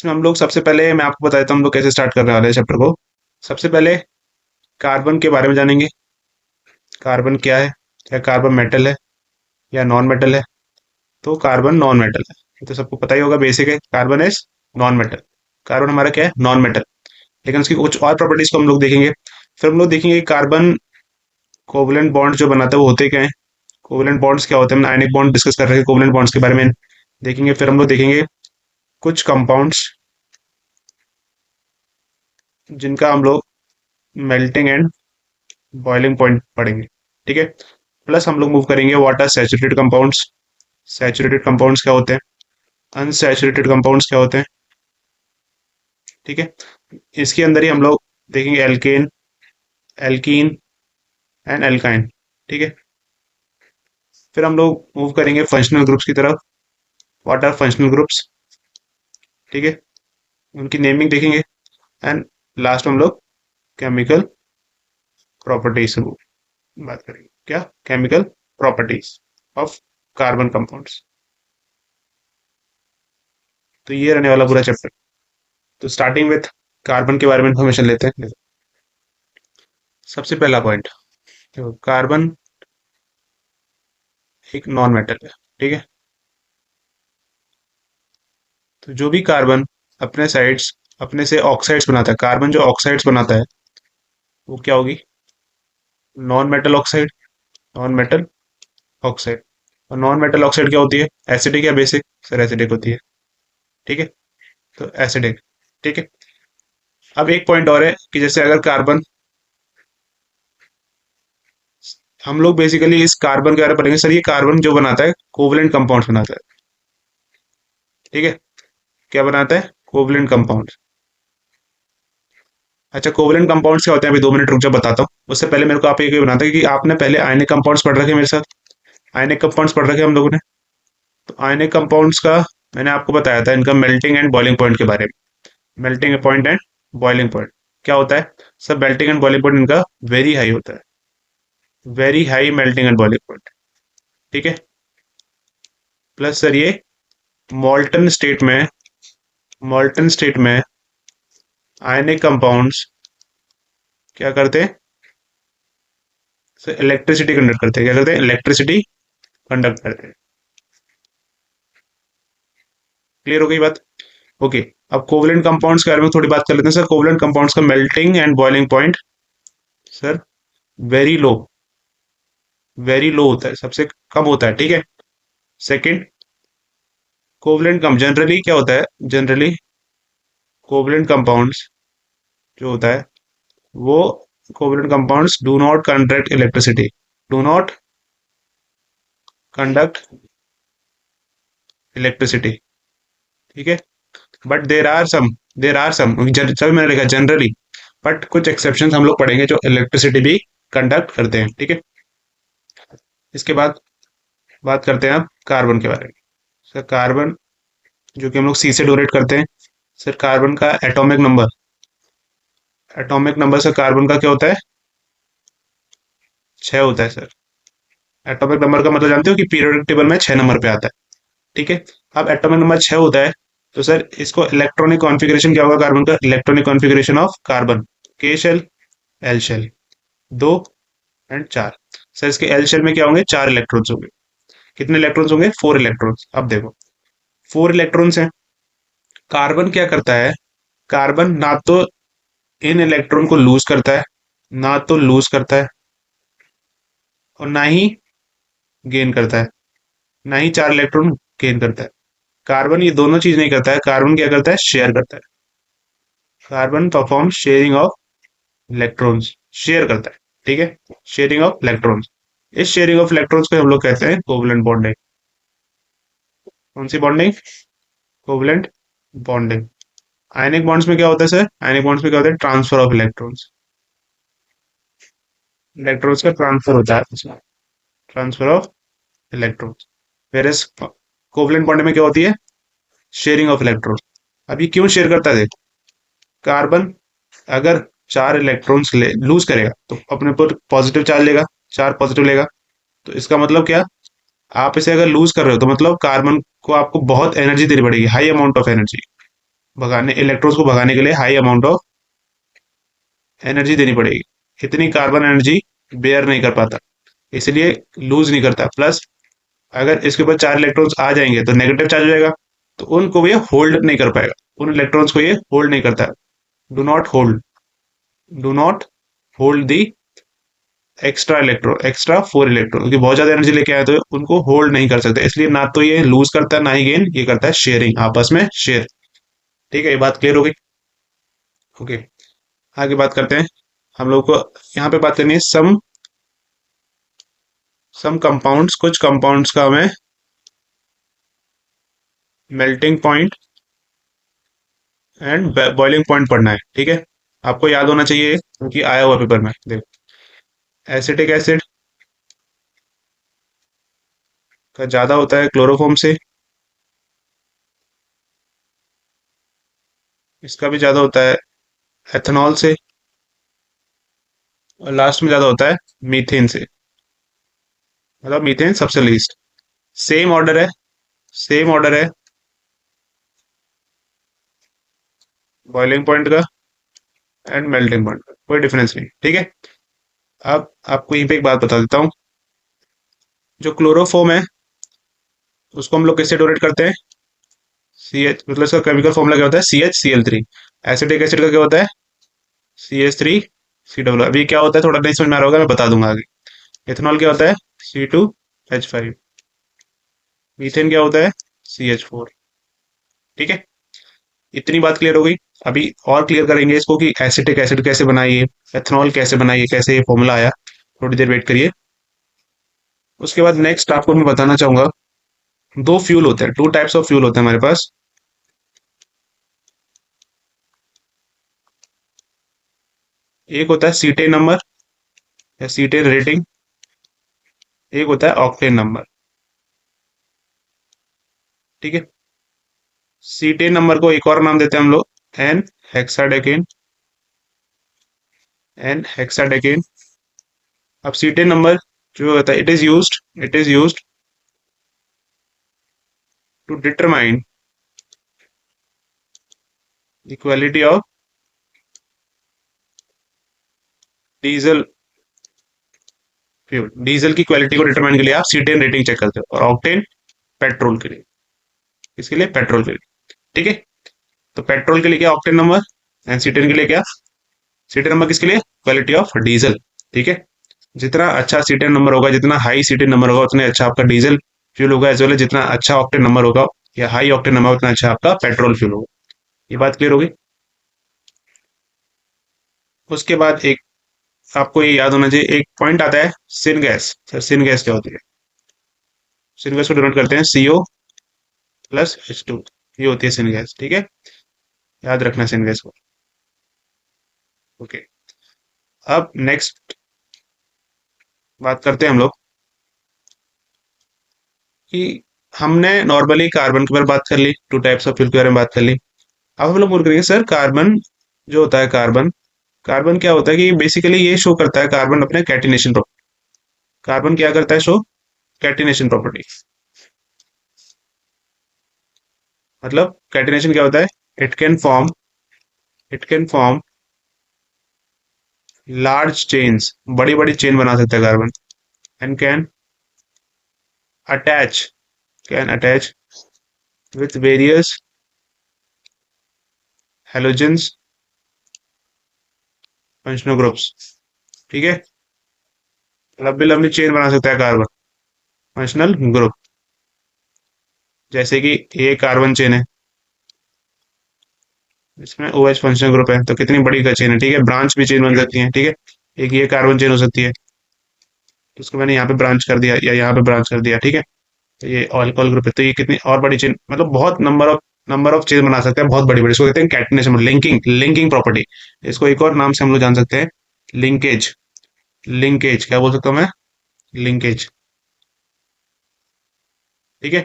इसमें हम लोग सबसे पहले मैं आपको बता देता हूँ हम लोग कैसे स्टार्ट करने वाले हैं चैप्टर को। सबसे पहले कार्बन के बारे में जानेंगे। कार्बन क्या है, क्या कार्बन मेटल है या नॉन मेटल है? तो कार्बन नॉन मेटल है, ये तो सबको पता ही होगा, बेसिक है। Carbon is non metal. Carbon हमारा क्या है, नॉन मेटल। लेकिन उसकी कुछ और प्रॉपर्टीज को हम लोग देखेंगे। फिर हम लोग देखेंगे कार्बन कोवलेंट बॉन्ड जो बनाता है वो होते क्या है, कोवलेंट बॉन्ड्स क्या होते हैं। हमने आयनिक बॉन्ड डिस्कस कर रहे हैं, कोवलेंट बॉन्ड्स के बारे में देखेंगे। फिर हम लोग देखेंगे कुछ कंपाउंड्स जिनका हम लोग मेल्टिंग एंड बॉइलिंग पॉइंट पढ़ेंगे, ठीक है। प्लस हम लोग मूव करेंगे what are saturated compounds. Saturated compounds क्या होते हैं, अनसैचुरेटेड कंपाउंड्स क्या होते हैं, ठीक है। इसके अंदर ही हम लोग देखेंगे एल्केन, एल्कीन एंड एल्काइन, ठीक है। फिर हम लोग मूव करेंगे फंक्शनल ग्रुप्स की तरफ। व्हाट आर फंक्शनल ग्रुप्स, ठीक है, उनकी नेमिंग देखेंगे। एंड लास्ट में हम लोग केमिकल प्रॉपर्टीज से बात करेंगे। क्या, chemical properties of carbon compounds. तो ये रहने वाला पूरा चैप्टर। तो स्टार्टिंग विथ कार्बन के बारे में इंफॉर्मेशन लेते हैं। सबसे पहला पॉइंट, कार्बन एक नॉन मेटल है, ठीक है। तो जो भी कार्बन अपने साइड्स अपने से ऑक्साइड्स बनाता है, कार्बन जो ऑक्साइड्स बनाता है वो क्या होगी, non metal oxide. Non metal oxide. और नॉन मेटल ऑक्साइड क्या होती है, एसिडिक या बेसिक? सर एसिडिक होती है, ठीक है। तो एसिडिक, ठीक है। अब एक पॉइंट और है कि जैसे अगर कार्बन, हम लोग बेसिकली इस कार्बन के बारे में पढ़ेंगे। सर ये कार्बन जो बनाता है कोवलेंट कंपाउंड्स बनाता है, ठीक है। क्या बनाता है, कोवलेंट कंपाउंड। अच्छा, कोवलेंट कंपाउंड्स क्या होते हैं, अभी 2 मिनट रुक जा बताता हूँ। उससे पहले मेरे को आप ये बनाता है कि आपने पहले आयनिक कंपाउंड्स पढ़ रखे हैं मेरे साथ। आयनिक कंपाउंड्स पढ़ रखे हम लोगों ने। तो आयनिक कंपाउंड्स का मैंने आपको बताया था इनका मेल्टिंग एंड बॉइलिंग पॉइंट के बारे में। Melting point and boiling point क्या होता है? सब मेल्टिंग एंड बॉइलिंग पॉइंट इनका वेरी हाई होता है। Very high melting and boiling point, ठीक है। प्लस सर ये मॉल्टन स्टेट में, मॉल्टन स्टेट में आयनिक कंपाउंड्स क्या करते हैं, इलेक्ट्रिसिटी कंडक्ट करते हैं। क्या करते हैं, इलेक्ट्रिसिटी कंडक्ट करते हैं। क्लियर हो गई बात? ओके। अब कोवलेंट कंपाउंड्स के बारे में थोड़ी बात कर लेते हैं। सर कोवलेंट कंपाउंड्स का melting and boiling point sir very low, very low होता है, सबसे कम होता है, ठीक है। सेकंड, कोवलेंट कम जनरली क्या होता है, जनरली कोवलेंट कंपाउंड्स जो होता है वो, covalent compounds do not conduct electricity, do not conduct electricity, ठीक है। बट देर आर सम जब मैंने लिखा जनरली, बट कुछ एक्सेप्शन हम लोग पढ़ेंगे जो इलेक्ट्रिसिटी भी कंडक्ट करते हैं, ठीक है। इसके बाद बात करते हैं आप कार्बन के बारे में। सर कार्बन जो कि हम लोग सी से डोनेट करते हैं। सर कार्बन का atomic number, atomic number sir carbon का क्या होता है, 6 होता है सर। एटॉमिक नंबर का मतलब जानते हो कि पीरियोडिक टेबल में 6 नंबर पे आता है, ठीक है। अब एटॉमिक नंबर 6 होता है, तो सर इसको इलेक्ट्रॉनिक कॉन्फ़िगरेशन क्या होगा कार्बन का, electronic configuration of carbon, K shell, L shell, 2 and 4। Sir इसके एल शेल में क्या होंगे, 4 इलेक्ट्रॉन्स होंगे। कितने इलेक्ट्रॉन्स होंगे, 4 इलेक्ट्रॉन्स। अब देखो 4 इलेक्ट्रॉन्स हैं। कार्बन क्या करता है, कार्बन ना तो इन इलेक्ट्रॉन को लूज करता है, ना तो लूज करता है, और ना ही गेन करता है, ना ही 4 इलेक्ट्रॉन गेन करता है। कार्बन ये दोनों चीज नहीं करता है। कार्बन क्या करता है, शेयर करता है। Carbon perform sharing of electrons, share करता है, ठीक है। शेयरिंग ऑफ इलेक्ट्रॉन्स, इस शेयरिंग ऑफ इलेक्ट्रॉन्स को हम लोग कहते हैं कोवलेंट बॉन्डिंग। कौन सी bonding, covalent bonding. Ionic bonds में क्या होता है सर, आयनिक बॉन्ड्स में क्या होता है, ट्रांसफर ऑफ इलेक्ट्रॉन्स, इलेक्ट्रॉन्स का ट्रांसफर होता है, transfer of electrons. Versus covalent bond में क्या होती है, शेयरिंग ऑफ इलेक्ट्रॉन। अब ये क्यों शेयर करता है, कार्बन अगर 4 इलेक्ट्रॉन्स लूज करेगा तो अपने पर पॉजिटिव चार्ज लेगा, 4 पॉजिटिव लेगा। तो इसका मतलब क्या, आप इसे अगर लूज कर रहे हो तो मतलब कार्बन को आपको बहुत एनर्जी देनी पड़ेगी, हाई अमाउंट ऑफ एनर्जी। भगाने इलेक्ट्रॉन्स को भगाने के लिए हाई अमाउंट ऑफ एनर्जी देनी पड़ेगी। इतनी कार्बन एनर्जी बेयर नहीं कर पाता, इसलिए लूज नहीं करता। प्लस अगर इसके ऊपर 4 इलेक्ट्रॉन्स आ जाएंगे तो नेगेटिव चार्ज हो जाएगा, तो उनको ये होल्ड नहीं कर पाएगा, उन इलेक्ट्रॉन्स को ये होल्ड नहीं करता। Do not hold, do not hold the extra 4 electron, क्योंकि बहुत ज्यादा एनर्जी लेके आए तो उनको होल्ड नहीं कर सकते, इसलिए ना तो ये लूज करता है ना ही गेन, ये करता है शेयरिंग, आपस में शेयर। ठीक है, ये बात क्लियर हो गई। ओके, आगे बात करते हैं। हम लोग को यहाँ पे बात करनी है सम कंपाउंड्स, कुछ कंपाउंड्स का हमें melting point and boiling point पढ़ना है। ठीक है, आपको याद होना चाहिए क्योंकि आया हुआ पेपर में। देखो, एसिटिक एसिड का ज्यादा होता है क्लोरोफॉर्म से, इसका भी ज्यादा होता है एथेनॉल से, और लास्ट में ज्यादा होता है मीथेन से। मतलब मीथेन सबसे लीस्ट। सेम ऑर्डर है, सेम ऑर्डर है बॉइलिंग पॉइंट का एंड मेल्टिंग पॉइंट का, कोई डिफरेंस नहीं। ठीक है, अब आपको यहीं पे एक बात बता देता हूँ। जो क्लोरोफॉर्म है उसको हम लोग किससे डोनेट करते हैं? सी एच, मतलब इसका केमिकल फॉर्मूला क्या होता है? CH Cl3। एसिटिक एसिड का क्या होता है? CH3 COO। अभी क्या होता है थोड़ा नहीं समझ में आ रहा होगा, मैं बता दूंगा आगे। इथेनॉल क्या होता है? C2H5। मीथेन क्या होता है? CH4। ठीक है, इतनी बात क्लियर हो गई। अभी और क्लियर करेंगे इसको कि एसिटिक एसिड कैसे बनाइए, एथेनॉल कैसे बनाइए, कैसे ये फॉर्मूला आया। थोड़ी देर वेट करिए। उसके बाद नेक्स्ट आपको मैं बताना चाहूंगा, दो फ्यूल होते हैं, 2 टाइप्स ऑफ फ्यूल होते हैं हमारे पास। एक होता है सीटेन नंबर या सीटेन रेटिंग, एक होता है ऑक्टेन नंबर। ठीक है, सीटेन नंबर को एक और नाम देते हैं हम लोग एन हेक्साडेकेन, एन हेक्साडेकेन। अब सीटेन नंबर जो होता है, it is used to determine the quality of diesel fuel. Diesel की क्वालिटी को डिटरमाइन के लिए आप सीटेन रेटिंग चेक करते हो, और ऑक्टेन पेट्रोल के लिए, इसके लिए पेट्रोल के लिए। ठीक है, तो पेट्रोल के लिए क्या ऑक्टेन नंबर, एंड सीटेन के लिए क्या सीटेन नंबर, किसके लिए? Quality of diesel. ठीक है, जितना अच्छा सीटेन नंबर होगा, जितना हाई सीटेन नंबर होगा, उतना अच्छा आपका डीजल फ्यूल होगा, एज वेल जितना अच्छा ऑक्टेन नंबर होगा या हाई ऑक्टेन नंबर, उतना अच्छा आपका पेट्रोल फ्यूल होगा। ये बात क्लियर होगी। उसके बाद एक आपको ये याद होना चाहिए, एक पॉइंट आता है syn gas. Sir syn gas क्या होती है? सिन गैस को डिनोट करते हैं CO+H2, ये होती है सिन गैस। ठीक है, याद रखना सिन गैस को। ओके, अब नेक्स्ट बात करते हैं हम लोग कि हमने नॉर्मली कार्बन के बारे में बात कर ली, 2 टाइप्स ऑफ फ्यूल के बारे में बात कर ली। अब हम लोग बोल करेंगे सर कार्बन जो होता है, कार्बन कार्बन क्या होता है कि बेसिकली ये शो करता है, कार्बन अपने कैटिनेशन प्रॉपर्टी। कार्बन क्या करता है? Show catenation property. मतलब कैटिनेशन क्या होता है? It can form it can form large chains, बड़ी बड़ी चेन बना सकता है carbon, and attach can attach with various halogens functional groups. ठीक है, लंबी लंबी चेन बना सकता है कार्बन फंक्शनल ग्रुप। जैसे कि ये कार्बन चेन है, इसमें OH फंक्शनल ग्रुप है, तो कितनी बड़ी का चेन है। ठीक है, ब्रांच भी चेन बन सकती है। ठीक है, एक ये कार्बन चेन हो सकती है, तो उसको मैंने यहाँ पे ब्रांच कर दिया या यहाँ पे ब्रांच कर दिया। ठीक है, तो ये अल्कोहल ग्रुप है, तो ये कितनी और बड़ी चेन, मतलब बहुत नंबर ऑफ चेन बना सकते हैं, बहुत बड़ी बड़ी। इसको कहते हैं कैटिनेशन, लिंकिंग लिंकिंग प्रॉपर्टी। इसको एक और नाम से हम लोग जान सकते हैं, लिंकेज। लिंकेज क्या बोल सकता हूँ मैं? लिंकेज। ठीक है,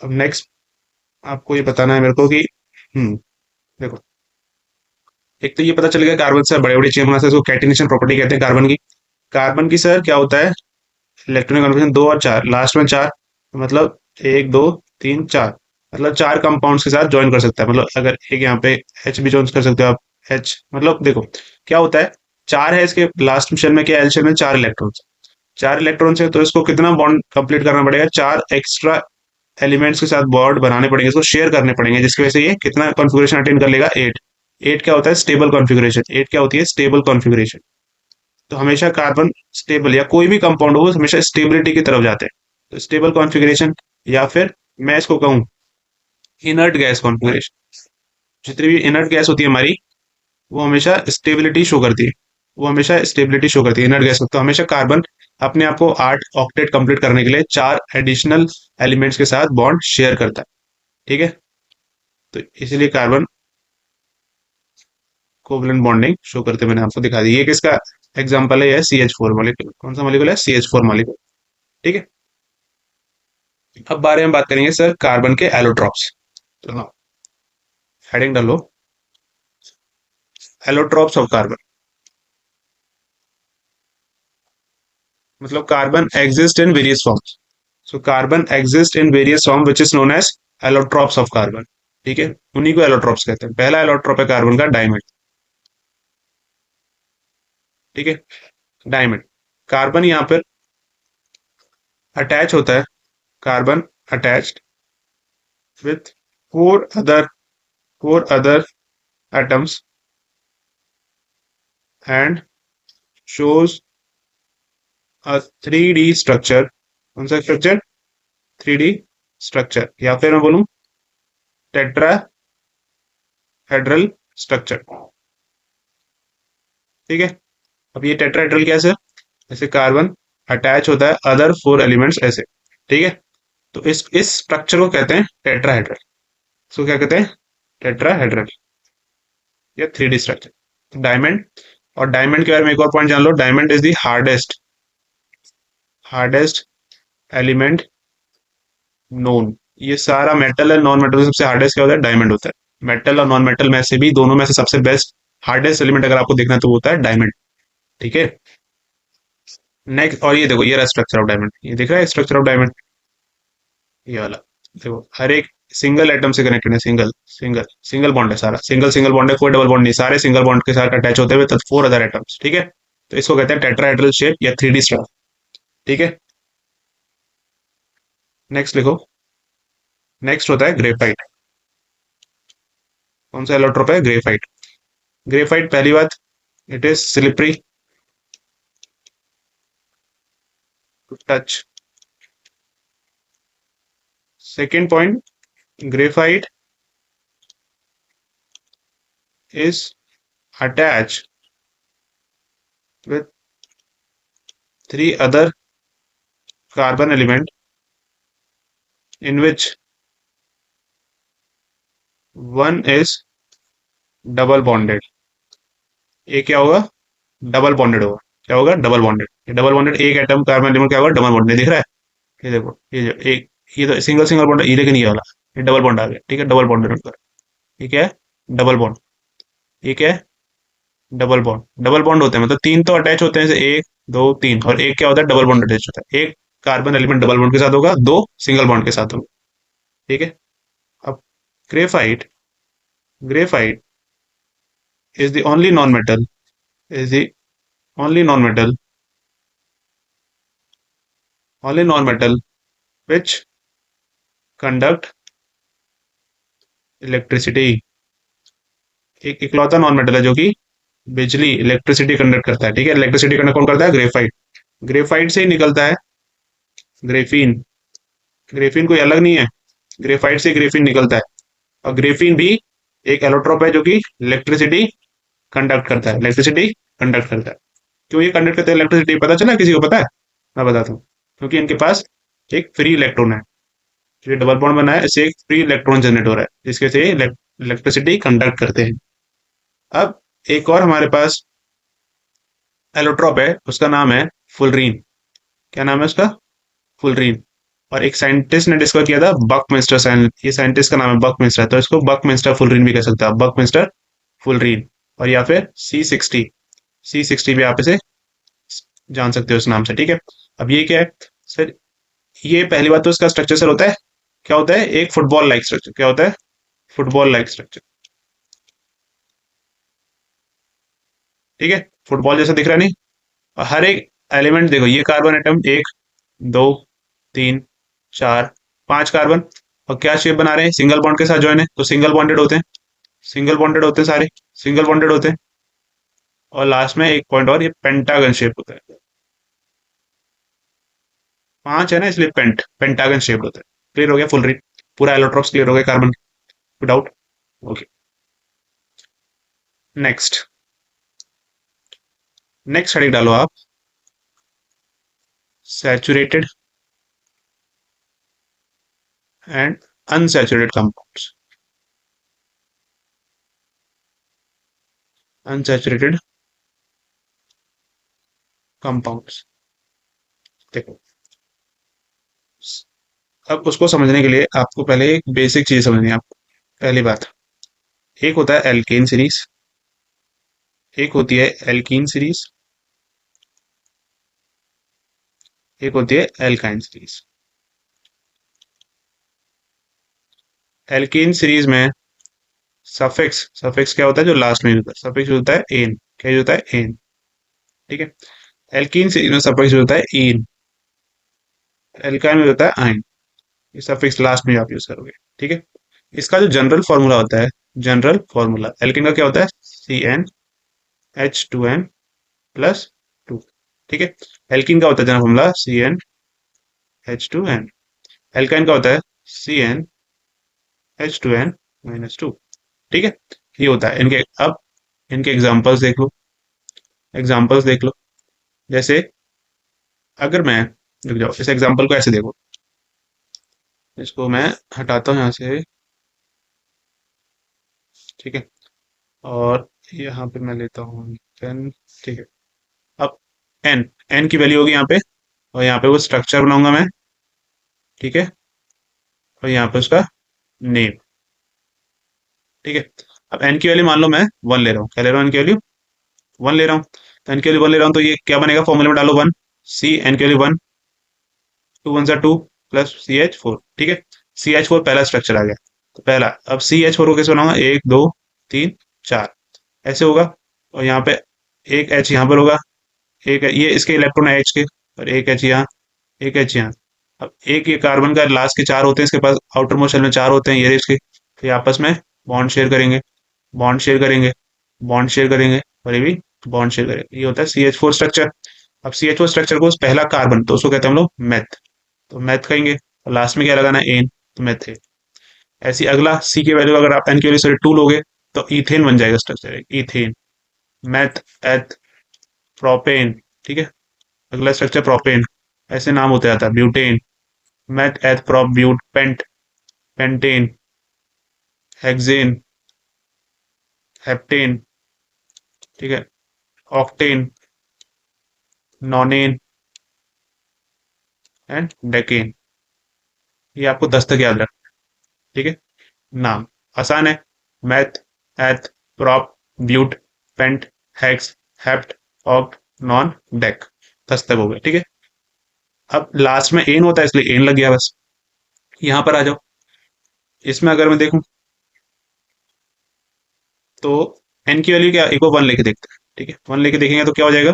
अब नेक्स्ट आपको ये बताना है मेरे को कि देखो, एक तो ये पता चल गया कार्बन से बड़े बड़े चेन बना सकते हैं, इसको कैटिनेशन प्रॉपर्टी कहते हैं कार्बन की। कार्बन की सर क्या होता है? इलेक्ट्रॉनिक कॉन्फ़िगरेशन 2 और 4, लास्ट में 4, मतलब 1 2 3 4। मतलब चार कंपाउंड्स के साथ ज्वाइन कर सकता है। मतलब अगर एक यहाँ पे H भी ज्वाइन कर सकते हो आप, H मतलब देखो क्या होता है, चार है इसके लास्ट शेल में, क्या एल शेल में चार इलेक्ट्रॉन्स, चार इलेक्ट्रॉन्स है तो इसको कितना बॉन्ड कंप्लीट करना पड़ेगा, चार एक्स्ट्रा एलिमेंट्स के साथ बॉन्ड बनाने पड़ेंगे, इसको शेयर करने पड़ेंगे, जिसकी वजह से ये कितना कॉन्फ़िगरेशन अटेन कर लेगा, एट। एट क्या होता है, स्टेबल कॉन्फ़िगरेशन। एट क्या होती है, स्टेबल कॉन्फ़िगरेशन। तो हमेशा कार्बन स्टेबल या कोई भी कंपाउंड हो वो हमेशा स्टेबिलिटी की तरफ जाते हैं। तो स्टेबल कॉन्फ़िगरेशन, या फिर मैं इसको कहूँ इनर्ट गैस कॉन्फ़िगरेशन। जितनी भी इनर्ट गैस होती है हमारी, वो हमेशा स्टेबिलिटी शो करती है, वो हमेशा स्टेबिलिटी शो करती है इनर्ट गैस। तो हमेशा कार्बन अपने आप को 8 ऑक्टेट कंप्लीट करने के लिए चार एडिशनल एलिमेंट्स के साथ बॉन्ड शेयर करता है। ठीक है, तो इसीलिए कार्बन कोवलेंट बॉन्डिंग शो करते मैंने आपको दिखा दी। ये किसका एग्जांपल है, ये CH4 मॉलिक्यूल। कौन सा मॉलिक्यूल है, CH4 मॉलिक्यूल। ठीक है, अब बारे में बात करेंगे सर कार्बन के एलोट्रॉप्स। चलो हेडिंग डालो, एलोट्रॉप्स ऑफ कार्बन। मतलब carbon exist in various forms. So carbon exist in various form which is known as allotropes of carbon. ठीक है, उन्हीं को एलोट्रॉप्स कहते हैं। पहला एलोट्रॉप है कार्बन का डायमंड। ठीक है, डायमंड। कार्बन यहाँ पर अटैच होता है, carbon attached with four other atoms and shows a 3D structure। कौन सा स्ट्रक्चर, 3D स्ट्रक्चर, या फिर मैं बोलूं टेट्राहेड्रल स्ट्रक्चर। ठीक है, अब ये टेट्राहेड्रल क्या है सर, जैसे कार्बन अटैच होता है अदर फोर एलिमेंट्स ऐसे। ठीक है, तो इस स्ट्रक्चर को कहते हैं टेट्राहेड्रल। इसको क्या कहते हैं, टेट्राहेड्रल या 3D स्ट्रक्चर। डायमंड, और डायमंड के बारे में एक और पॉइंट जान लो, diamond is the hardest element known. ये सारा मेटल है, नॉन मेटल सबसे हार्डेस्ट क्या होता है, डायमंड होता है। मेटल और नॉन मेटल में से भी, दोनों में से सबसे बेस्ट हार्डेस्ट एलिमेंट अगर आपको देखना है तो वो होता है डायमंड। ठीक है, नेक्स्ट, और ये देखो ये रहा स्ट्रक्चर ऑफ डायमंड, ये दिख रहा है स्ट्रक्चर ऑफ डायमंड, ये वाला। देखो हर एक सिंगल एटम से कनेक्टेड है, सिंगल सिंगल सिंगल बॉन्ड है सारा, सिंगल सिंगल बॉन्ड है, कोई डबल बॉन्ड नहीं, सारे सिंगल बॉन्ड के साथ अटैच होते हुए तब फोर अदर एटम्स। ठीक है, तो इसको कहते हैं टेट्राहेड्रल शेप या 3D स्ट्रक्चर। ठीक है, नेक्स्ट लिखो, नेक्स्ट होता है ग्रेफाइट। कौन सा एलोट्रोप है, ग्रेफाइट। ग्रेफाइट पहली बात, it is slippery to touch. Second point, graphite is attached with three other carbon element in which one is double bonded। ये क्या होगा, डबल बॉन्डेड होगा। क्या होगा, डबल बॉन्डेड। डबल बॉन्डेड एक एटम कार्बन एलिमेंट क्या होगा, डबल बॉन्डेड, दिख रहा है। ये देखो, ये जो एक, ये तो सिंगल सिंगल बॉन्ड, ये लेकिन ये वाला ये डबल बॉन्ड आ गया। ठीक है, डबल बॉन्डेड होकर, ये क्या है, डबल बॉन्ड। ये क्या है, डबल बॉन्ड। डबल बॉन्ड होते हैं मतलब तीन तो अटैच होते हैं, जैसे एक दो तीन, और एक क्या होता है, डबल बॉन्ड अटैच होता है। एक कार्बन एलिमेंट डबल बॉन्ड के साथ होगा, दो सिंगल बॉन्ड के साथ होगा। ठीक है, अब graphite, graphite is the only non-metal, is the only non-metal, only non-metal which conduct electricity। एक इकलौता नॉन मेटल है जो कि बिजली, इलेक्ट्रिसिटी कंडक्ट करता है। ठीक है, इलेक्ट्रिसिटी कंडक्ट कौन करता है, ग्रेफाइट। ग्रेफाइट से ही निकलता है ग्रेफीन। ग्रेफीन कोई अलग नहीं है, ग्रेफाइट से ग्रेफीन निकलता है। और ग्रेफीन भी एक एलोट्रोप है जो कि इलेक्ट्रिसिटी कंडक्ट करता है, इलेक्ट्रिसिटी कंडक्ट करता है। क्यों ये कंडक्ट करता है इलेक्ट्रिसिटी, पता चला किसी को, पता है, मैं बताता हूँ। क्योंकि इनके पास एक फ्री इलेक्ट्रॉन है, जो डबल बॉन्ड बना है इससे एक फ्री इलेक्ट्रॉन जनरेट हो रहा है, जिसके से इलेक्ट्रिसिटी कंडक्ट करते हैं। अब एक और हमारे पास एलोट्रोप है, उसका नाम है फुलरीन। क्या नाम है उसका, फुलरीन। और एक साइंटिस्ट ने डिस्कवर किया था, बकमिंस्टर। ये साइंटिस्ट का नाम है बकमिंस्टर, तो इसको बकमिंस्टर फुलरीन भी कह सकते हैं, बकमिंस्टर फुलरीन। और या फिर C60, C60 भी आप इसे जान सकते हो इस नाम से। ठीक है, अब ये क्या है सर, ये पहली बात तो इसका स्ट्रक्चर सर होता है क्या होता है, एक फुटबॉल लाइक स्ट्रक्चर। क्या होता है, फुटबॉल लाइक स्ट्रक्चर। ठीक है, फुटबॉल जैसा दिख रहा नहीं। और हर एक एलिमेंट देखो, ये कार्बन एटम, एक, दो, तीन, चार, पांच कार्बन, और क्या शेप बना रहे हैं, सिंगल बॉन्ड के साथ ज्वाइन है, तो सिंगल बॉन्डेड होते हैं, सिंगल बॉन्डेड होते हैं सारे, सिंगल बॉन्डेड होते हैं। और लास्ट में एक पॉइंट और, ये पेंटागन शेप होता है। पांच है ना, इसलिए पेंटागन शेप होता है। क्लियर हो गया, फुल रीड, पूरा एलोट्रॉप्स क्लियर हो गया carbon, without. Okay, next, next heading डालो आप, saturated and unsaturated compounds. Unsaturated compounds, देखो, अब उसको समझने के लिए आपको पहले एक बेसिक चीज समझनी है आपको। पहली बात, एक होता है एल्केन सीरीज, एक होती है एल्कीन सीरीज, एक होती है एल्काइन सीरीज। एल्केन सीरीज में सफिक्स, सफिक्स क्या होता है, जो लास्ट में होता है, सफिक्स होता है एन। क्या होता है, एन। ठीक है, एल्कीन सीरीज में सफिक्स होता है इन, एल्काइन में होता है आइन। ये सफिक्स लास्ट में आप यूज करोगे। ठीक है, इसका जो जनरल फॉर्मूला होता है, जनरल फॉर्मूला एल्कीन का क्या होता है, CnH2n प्लस टू। ठीक है, एल्कीन का होता है जनरल फॉर्मूला CnH2n। एल्काइन का होता है CnH2n माइनस टू। ठीक है, ये होता है इनके। अब इनके एग्जांपल्स देख लो, एग्जांपल्स देख लो। जैसे अगर मैं, रुक जाओ, इस एग्जांपल को ऐसे देखो, इसको मैं हटाता हूँ यहाँ से। ठीक है, और यहाँ पे मैं लेता हूँ 10। ठीक है, अब एन, एन की वैल्यू होगी यहाँ पे, और यहाँ पे वो स्ट्रक्चर बनाऊंगा मैं। ठीक है, और यहाँ पे उसका नेम। ठीक है, अब एन की वैल्यू मान लो मैं वन ले रहा हूँ। क्या ले रहा हूँ, एन की वैल्यू वन ले रहा हूँ। तो एन की वैल्यू वन ले रहा हूँ, तो ये क्या बनेगा, फॉर्मूले में डालो वन, सी एन की वैल्यू वन, टू वन सा टू, प्लस CH4। ठीक है, CH4 पहला स्ट्रक्चर आ गया। तो पहला, अब CH4 को कैसे बनाऊंगा, एक, दो, तीन, चार, ऐसे होगा। और यहाँ पे एक H यहाँ पर होगा, एक ये इसके इलेक्ट्रॉन है H के, और एक H यहाँ, एक H यहाँ। अब एक ये कार्बन का लास्ट के चार होते हैं, इसके पास आउटर मोस्ट शेल में चार होते हैं, ये इसके, तो ये आपस में बॉन्ड शेयर करेंगे, बॉन्ड शेयर करेंगे, बॉन्ड शेयर करेंगे, और ये भी बॉन्ड शेयर करेंगे। ये होता है CH4 स्ट्रक्चर। अब CH4 स्ट्रक्चर को पहला कार्बन, तो उसको कहते हैं हम लोग मेथ, तो मैथ कहेंगे। और लास्ट में क्या लगाना है, एन, तो मैथे। ऐसी अगला सी की वैल्यू अगर आप एन की वैल्यू से टू लोगे, तो इथेन बन जाएगा स्ट्रक्चर, इथेन, मैथ एथ प्रोपेन। ठीक है, अगला स्ट्रक्चर प्रोपेन, ऐसे नाम होते जाता है, butane, meth eth prop but, pent, pentane, hexane, heptane. ठीक है, ऑक्टेन, नॉनेन एंड डेकेन। ये आपको 10 तक याद रखना। ठीक है, नाम आसान है, meth, eth, prop, but, pent, hex, hept, oct, non, dec. 10 तक हो गए। ठीक है, अब लास्ट में एन होता है, इसलिए एन लग गया बस। यहां पर आ जाओ, इसमें अगर मैं देखूं, तो एन की वैल्यू क्या, एक बार वन लेके देखते हैं। ठीक है, वन लेके देखेंगे तो क्या हो जाएगा,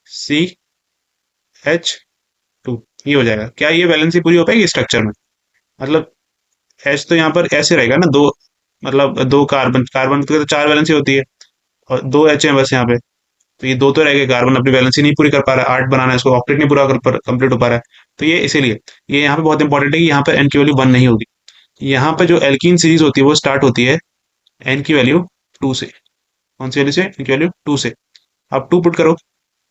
CH2, ये हो जाएगा। क्या ये वैलेंसी पूरी हो पाएगी स्ट्रक्चर में, मतलब H तो यहाँ पर ऐसे रहेगा ना, दो, मतलब दो कार्बन, कार्बन की तो चार वैलेंसी होती है, और दो H है बस यहाँ पे, तो ये दो तो रह गए, कार्बन अपनी बैलेंस ही नहीं पूरी कर पा रहा है, आठ बनाना है इसको, ऑक्टेट नहीं पूरा कर कंप्लीट हो पा रहा है। तो ये इसीलिए, ये यहाँ पे बहुत इंपॉर्टेंट है कि यहाँ पे एन की वैल्यू वन नहीं होगी। यहाँ पे जो एल्कीन सीरीज होती है वो स्टार्ट होती है एन की वैल्यू टू से। कौन सी वैल्यू से, एन की वैल्यू टू से। आप टू पुट करो,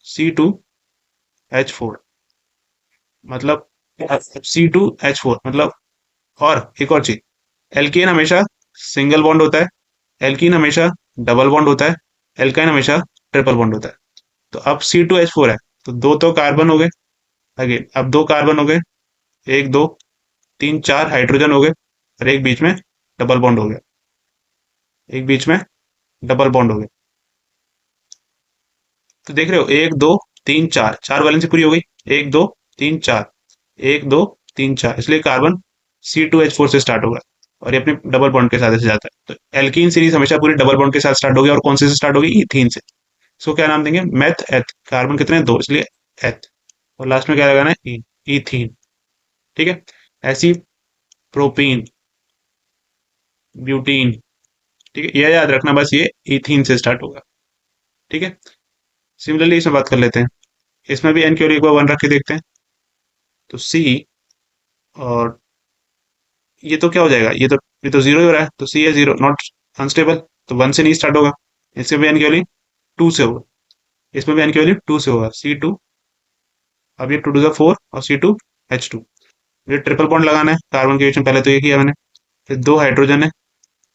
C2H4, मतलब C2H4 मतलब। और एक और चीज, एल्केन हमेशा सिंगल बॉन्ड होता है, एल्कीन हमेशा डबल बॉन्ड होता है, एल्काइन हमेशा ट्रिपल बॉन्ड होता है। तो अब C2H4 है, तो दो तो कार्बन हो गए, अगेन अब दो कार्बन हो गए, एक, दो, तीन, चार हाइड्रोजन हो गए, और एक बीच में डबल बॉन्ड हो गया, एक बीच में डबल बॉन्ड हो गया। तो देख रहे हो, एक, दो, तीन, चार, चार वैलेंसी पूरी हो गई, एक, दो, तीन, चार, एक, दो, तीन, चार, इसलिए कार्बन C2H4 से स्टार्ट होगा और ये अपने डबल बॉन्ड के साथ ऐसे जाता है। तो एल्कीन सीरीज हमेशा पूरी डबल बॉन्ड के साथ स्टार्ट होगी और कौन से स्टार्ट होगी? इथीन से। इसको क्या नाम देंगे? मेथ एथ। कार्बन कितने हैं? 2, इसलिए एथ। और लास्ट में क्या लगाना है? इथीन। ठीक है। ऐसी प्रोपीन, ब्यूटीन। ठीक है, ये याद रखना बस, ये इथीन से स्टार्ट होगा। ठीक है। सिमिलरली इसमें बात कर लेते हैं, इसमें भी एन की वैल्यू एक बार 1 रख के देखते हैं। तो सी, और ये तो क्या हो जाएगा? ये तो जीरो ही हो रहा है, तो सी है जीरो, नॉट अनस्टेबल। तो 1 से नहीं स्टार्ट होगा। इसमें भी एन की वैल्यू 2 से होगा, इसमें भी एन की वैल्यू 2 से होगा। C2, अब ये 2 to the 4 और C2H2। ये ट्रिपल बॉन्ड लगाना है कार्बन के बीच में, पहले तो ये किया मैंने। फिर 2 हाइड्रोजन है,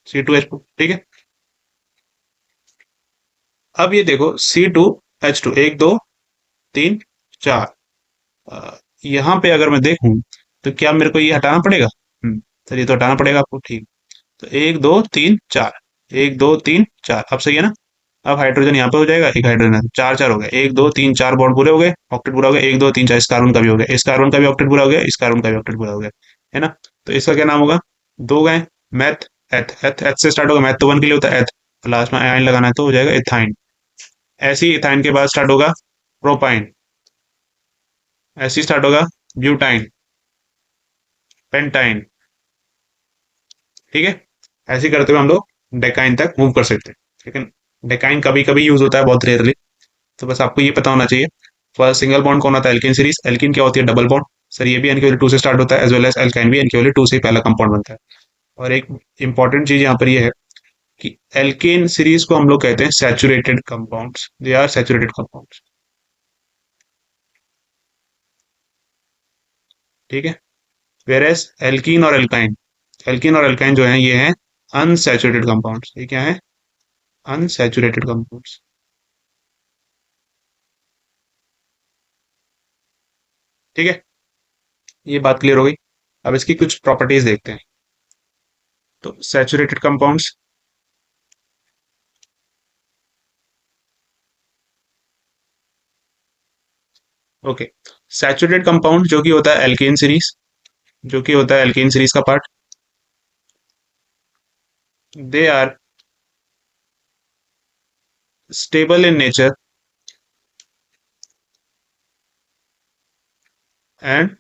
C2H2। ठीक है। अब ये देखो C2H2, 1 2 3 4। यहाँ पे अगर मैं देखूं तो क्या मेरे को ये हटाना पड़ेगा? सर ये तो हटाना पड़ेगा आपको, ठीक। तो 1 2 3 4, 1 2 3 4, अब सही है ना? अब हाइड्रोजन यहाँ पे हो जाएगा, एक हाइड्रोजन, 4 4 हो गया। 1 2 3 4 बॉन्ड पूरे हो गए, ऑक्टेट पूरा हो गया। 1 2 3 4, इस कार्बन का भी हो गया, इस कार्बन का भी ऑक्टेट पूरा हो गया, इस कार्बन का भी ऑक्टेट पूरा हो गया, है ना? तो इसका क्या नाम होगा? 2 गए, मैथ एथ। एथ एथ से स्टार्ट होगा, मैथ तो 1 के लिए होता है, एथ लास्ट में आयन लगाना है तो हो जाएगा इथाइन। ऐसे ही इथाइन के बाद स्टार्ट होगा प्रोपाइन, ऐसे ही स्टार्ट होगा ब्यूटाइन, पेंटाइन। ठीक है। ऐसे ही करते हुए हम लोग डेकाइन तक मूव कर सकते हैं, लेकिन डेकाइन कभी कभी यूज होता है, बहुत रेयरली। तो बस आपको ये पता होना चाहिए। फर्स्ट सिंगल बॉन्ड कौन होता है? Alkane series. एल्केन क्या होती है? Double bond. सर ये भी एन की वैल्यू 2 से स्टार्ट होता है, एज वेल एज एल्काइन भी एन की वैल्यू 2 से ही पहला कंपाउंड बनता है। और एक इंपॉर्टेंट चीज यहाँ पर ये है कि एल्केन सीरीज को हम लोग कहते हैं saturated compounds, they are saturated compounds. ठीक है। वेयर एज एल्कीन और एल्काइन जो है, ये हैं अनसैचुरेटेड कंपाउंड्स। ये क्या है? Unsaturated compounds. ठीक है, ये बात क्लियर हो गई। अब इसकी कुछ प्रॉपर्टीज देखते हैं। तो saturated compounds, okay. Saturated compound जो कि होता है एल्केन सीरीज, जो कि होता है एल्केन सीरीज का part, they are stable in nature and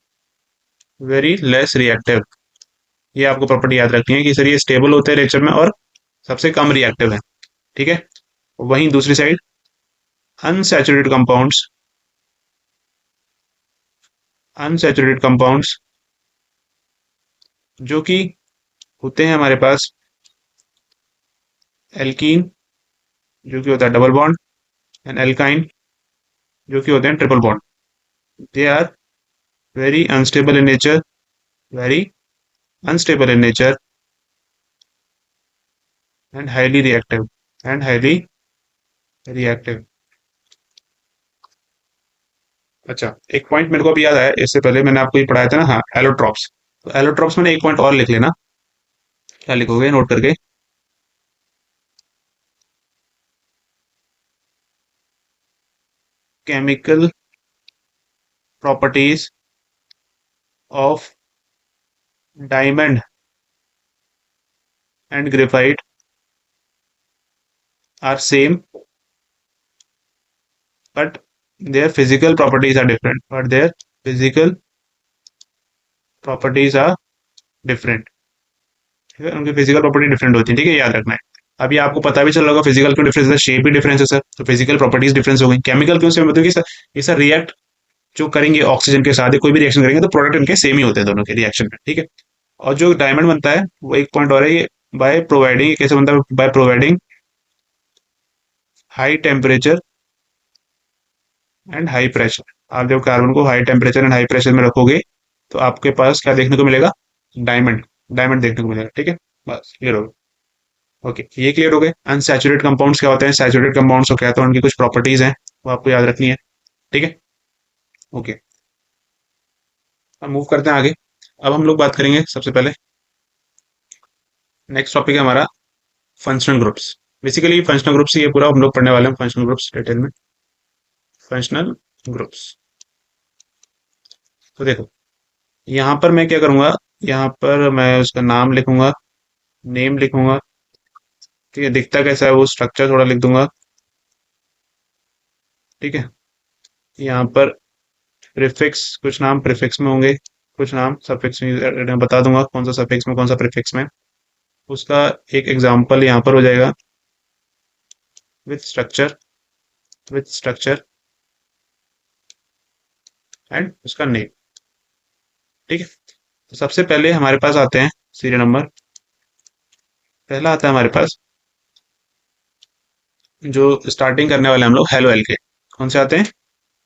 very less reactive. ये आपको प्रॉपर्टी याद रखनी है कि सर ये स्टेबल होते हैं नेचर में और सबसे कम रिएक्टिव है। ठीक है। वहीं दूसरी side unsaturated compounds, unsaturated compounds जो कि होते हैं हमारे पास एल्कीन, जो कि होता है डबल बॉन्ड, एंड एल्काइन, जो कि होते हैं triple bond. They are very unstable in nature, very unstable in nature and highly reactive, and highly reactive. अच्छा, एक पॉइंट मेरे को अभी याद आया, इससे पहले मैंने आपको ये पढ़ाया था ना, हाँ, एलोट्रॉप्स। तो एलोट्रॉप्स में एक पॉइंट और लिख लेना। क्या लिखोगे नोट करके? Chemical properties of diamond and graphite are same, but their physical properties are different, but their physical properties are different। ठीक है, उनकी फिजिकल प्रॉपर्टी डिफरेंट होती है। ठीक है, याद रखना है। अभी आपको पता भी चल रहा होगा फिजिकल क्यों डिफरेंस है, शेप भी डिफरेंस है सर, तो फिजिकल प्रॉपर्टीज डिफरेंस हो गई। केमिकल क्यों सेम होती है? सर ये सर रिएक्ट जो करेंगे ऑक्सीजन के साथ, कोई भी रिएक्शन करेंगे तो प्रोडक्ट इनके सेम ही होते हैं दोनों के रिएक्शन में। ठीक है। और जो डायमंड बनता है वो एक पॉइंट और है, ये बाय प्रोवाइडिंग, कैसे बनता है? By providing high temperature and high pressure. आप जब कार्बन को high temperature and high pressure में रखोगे तो आपके पास क्या देखने को मिलेगा? डायमंड, डायमंड देखने को मिलेगा। ठीक है, बस क्लियर हो गया। ओके, ये क्लियर हो गए। अनसैचुरेटेड कंपाउंड्स क्या होते हैं, सैचुरेटेड कंपाउंड्स को क्या होता है, उनकी कुछ प्रॉपर्टीज हैं, वो आपको याद रखनी है। ठीक है। ओके, अब मूव करते हैं आगे। अब हम लोग बात करेंगे सबसे पहले, नेक्स्ट टॉपिक है हमारा functional groups. Basically functional groups ये पूरा हम लोग पढ़ने वाले हैं, फंक्शनल ग्रुप्स डिटेल में। फंक्शनल ग्रुप्स, तो देखो यहाँ पर मैं क्या करूंगा, यहाँ पर मैं उसका नाम लिखूंगा, नेम लिखूंगा। ठीक है, दिखता कैसा है वो स्ट्रक्चर थोड़ा लिख दूंगा। ठीक है, यहाँ पर प्रीफिक्स, कुछ नाम प्रीफिक्स में होंगे, कुछ नाम सफिक्स में, बता दूंगा कौन सा सफिक्स में कौन सा प्रीफिक्स में। उसका एक एग्जांपल यहाँ पर हो जाएगा, with structure, with structure and उसका नेम। ठीक है, तो सबसे पहले हमारे पास आते हैं सीरियल नंबर। पहला आता है हमारे पास, जो स्टार्टिंग करने वाले हम लोग, हेलो एल्केन। कौन से आते हैं?